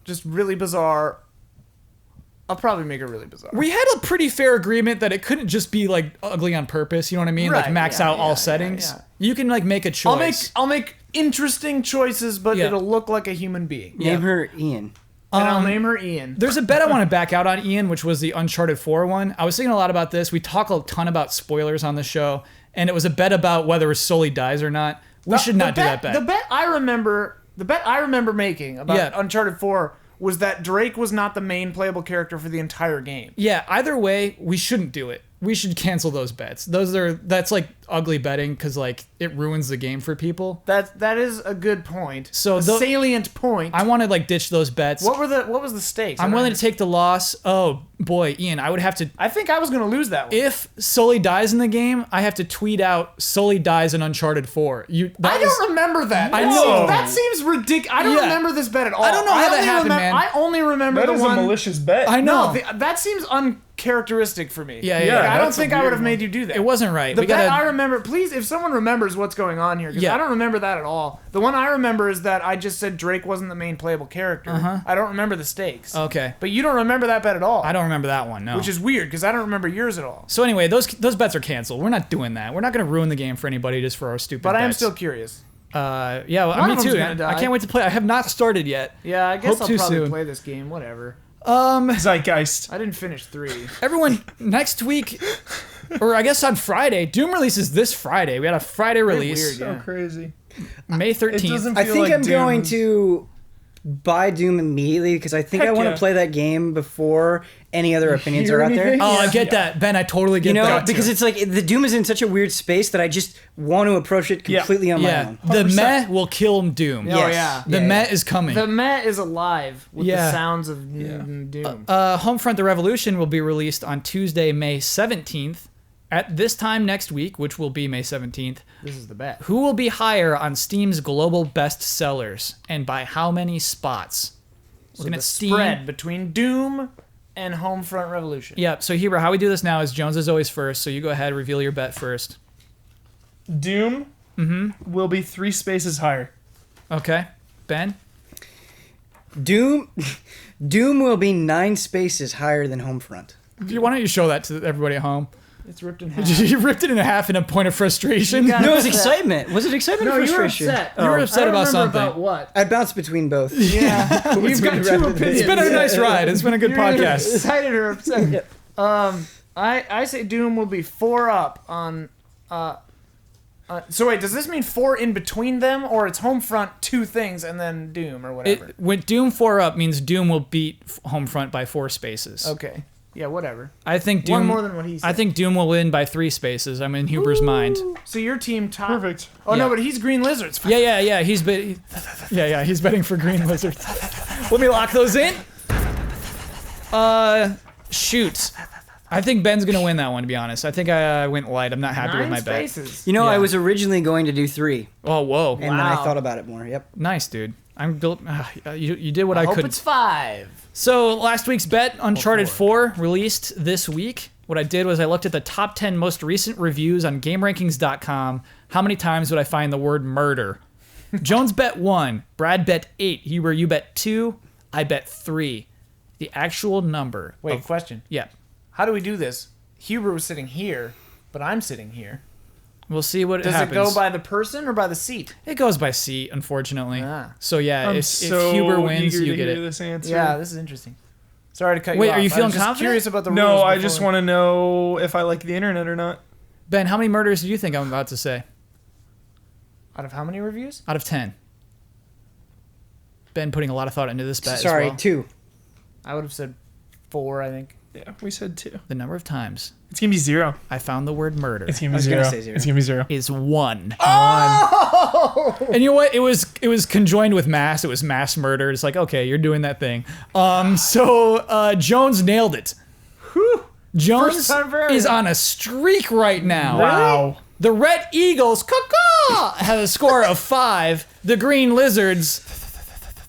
just really bizarre. I'll probably make her really bizarre. We had a pretty fair agreement that it couldn't just be ugly on purpose. You know what I mean? Right, Max out all settings. yeah. You can make a choice. I'll make interesting choices, but it'll look like a human being. Name her Ian. And I'll name her Ian. There's a bet I want to back out on, Ian, which was the Uncharted 4 one. I was thinking a lot about this. We talk a ton about spoilers on the show, and it was a bet about whether Sully dies or not. We should not do that bet. The bet I remember making about Uncharted 4 was that Drake was not the main playable character for the entire game. Yeah, either way, we shouldn't do it. We should cancel those bets. That's ugly betting because it ruins the game for people. That is a good point. So a salient point. I want to ditch those bets. What was the stakes? I'm willing to take the loss. Oh boy, Ian, I would have to. I think I was going to lose that one. If Sully dies in the game, I have to tweet out Sully dies in Uncharted 4. I don't remember that. I know. That seems ridiculous. I don't remember this bet at all. I don't know how that happened, man. I only remember That the is one. a malicious bet. I know. No, that seems uncharacteristic for me. Yeah. I don't that's think a I would weird have made you do that. It wasn't right. The We bet gotta- I remember, please, if someone remembers what's going on here, because Yeah. I don't remember that at all. The one I remember is that I just said Drake wasn't the main playable character. I don't remember the stakes. Okay. But you don't remember that bet at all. I don't remember that one. No. Which is weird, because I don't remember yours at all. So anyway, those bets are canceled. We're not doing that. We're not going to ruin the game for anybody just for our stupid But bets. I am still curious. Yeah, well, One me of them's too. gonna die. I can't wait to play. I have not started yet. Yeah, I guess Hope I'll too probably soon. play this game. Whatever. Zeitgeist. I didn't finish 3. Everyone, next week, or I guess on Friday, Doom releases this Friday. We had a Friday release, weird, So yeah. crazy. May It 13th. doesn't I feel think like I'm going Doom. to buy Doom immediately because I think Heck I want yeah. to play that game before any other opinions hear are out there. anything? Oh, I get that, Ben. I totally get You know, that. because it's the Doom is in such a weird space that I just want to approach it completely on my yeah, own. the 100%. meh will kill Doom. Oh, yeah. The meh is coming. The Met is alive with Yeah. the sounds of Doom. Homefront: The Revolution will be released on Tuesday, May 17th. At this time next week, which will be May 17th, This is the bet. who will be higher on Steam's global best sellers and by how many spots? Looking the at Steam. spread between Doom and Homefront Revolution. Yeah, so Heber, how we do this now is Jones is always first, so you go ahead, reveal your bet first. Doom will be 3 spaces higher. Okay. Ben? Doom will be 9 spaces higher than Homefront. Why don't you show that to everybody at home? It's ripped in half. You ripped it in half in a point of frustration. got No, it was upset. excitement. Was it excitement No, or you were frustration? upset. You were upset I don't about remember something. About what? I bounced between both. Yeah, you've got 2 opinions. It's been a nice ride. It's been a good You're either podcast. excited or upset. I say Doom will be 4 up on So wait, does this mean 4 in between them, or it's Homefront 2 things and then Doom or whatever? When Doom 4 up means Doom will beat Homefront by 4 spaces. Okay. Yeah, whatever. I think Doom. One more than what he said. I think Doom will win by 3 spaces. I'm in Huber's mind. So your team top. Perfect. Oh Yeah. no, but he's Green Lizards. Yeah. He's he's betting for Green Lizard. Let me lock those in. Shoot. I think Ben's gonna win that one. To be honest, I think I went light. I'm not happy with 9 my bet. spaces. You know, I Yeah. was originally going to do 3, Oh, whoa. and then I Wow. thought about it more. Yep. Nice, dude. I'm built. You did what I Hope could. it's 5. So last week's bet, Uncharted 4, released this week. What I did was I looked at the top 10 most recent reviews on GameRankings.com. How many times would I find the word murder? Jones bet 1. Brad bet 8. Huber, you bet 2. I bet 3. The actual number. Wait, question. Yeah. How do we do this? Huber was sitting here, but I'm sitting here. We'll see what Does happens. it go by the person or by the seat? It goes by seat, unfortunately. Ah. So yeah, I'm if so Huber wins, eager you to get hear it. this answer. Yeah, this is interesting. Sorry to cut Wait, you off. are you I feeling was just confident? curious about the rules. No, I before. just want to know if I like the internet or not. Ben, how many murders do you think I'm about to say? Out of how many reviews? Out of 10. Ben putting a lot of thought into this bet Sorry, as well. 2. I would have said 4, I think. Yeah, we said 2. The number of times It's gonna be 0. I found the word murder It's gonna be was 0. gonna say 0. It's gonna be 0. is 1. Oh! And you know what? It was conjoined with mass. It was mass murder. It's like, okay, you're doing that thing. So Jones nailed it. Jones First time for everything. is on a streak right now. Wow. The Red Eagles have a score of 5. The Green Lizards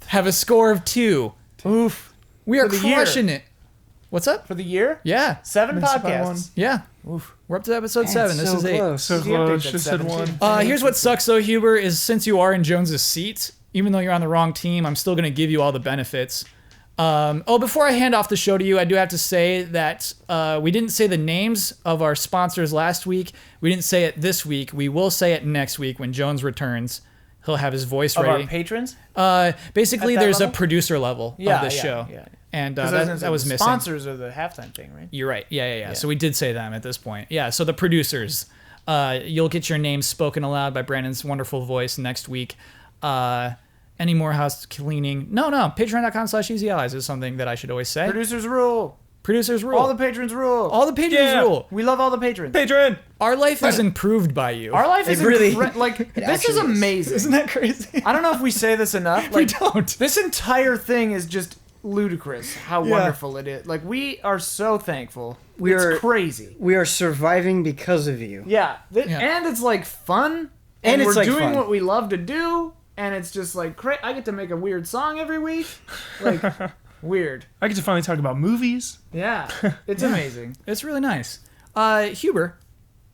have a score of 2. Oof. We are For the year. crushing it. What's up? For the year? Yeah. 7 Missed by one. podcasts. Yeah. We're up to episode 7. This so is 8. close. So The update's close. at Just said 17. 1. Here's what sucks though, Huber, is since you are in Jones's seat, even though you're on the wrong team, I'm still going to give you all the benefits. Before I hand off the show to you, I do have to say that we didn't say the names of our sponsors last week. We didn't say it this week. We will say it next week when Jones returns. He'll have his voice Of ready. our patrons? Basically, At that there's a level? producer level of Yeah, this yeah, show. yeah. And 'Cause I gonna that say was the missing. Sponsors are the halftime thing, right? You're right. Yeah. So we did say them at this point. Yeah, so the producers. You'll get your name spoken aloud by Brandon's wonderful voice next week. Any more house cleaning? No. Patreon.com/easyallies is something that I should always say. Producers rule. Producers rule. All the patrons rule. All the patrons Yeah. rule. We love all the patrons. Patron. Our life is improved by you. Our life is It really- like this is actually is. amazing. Isn't that crazy? I don't know if we say this enough. We Like, don't. this entire thing is just ludicrous. How wonderful it is. Like, we are so thankful. It's crazy. We are surviving because of you. Yeah. Yeah. And it's like fun. And we're it's, like, doing fun. what we love to do. And it's just like I get to make a weird song every week. Like, weird. I get to finally talk about movies. Yeah. It's amazing. It's really nice. Huber,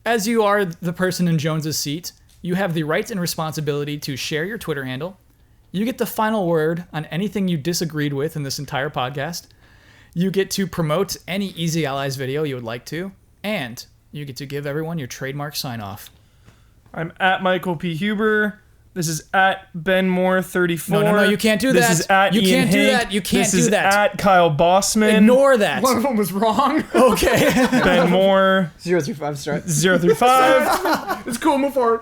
as you are the person in Jones's seat, you have the right and responsibility to share your Twitter handle. You get the final word on anything you disagreed with in this entire podcast. You get to promote any Easy Allies video you would like to. And you get to give everyone your trademark sign-off. I'm at Michael P. Huber. This is at BenMoore34. No, you can't do that. This is at You Ian can't do Hink. that. You can't this do is that. at Kyle Bossman. Ignore that. One of them was wrong. Okay. Ben Moore 0 through 5 start. 0 through 5. It's cool. Move forward.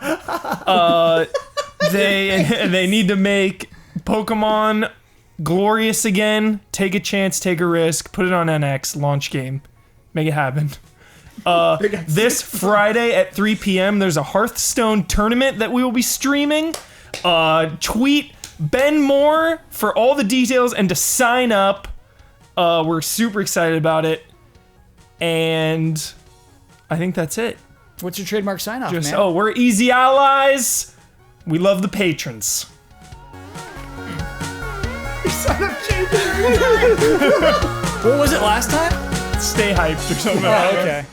They need to make Pokemon glorious again. Take a chance, take a risk, put it on NX, launch game. Make it happen. This Friday at 3 p.m. there's a Hearthstone tournament that we will be streaming. Tweet Ben Moore for all the details and to sign up. We're super excited about it. And I think that's it. What's your trademark sign-off, man? We're Easy Allies. We love the patrons. What was it last time? Stay hyped or something. Oh, okay.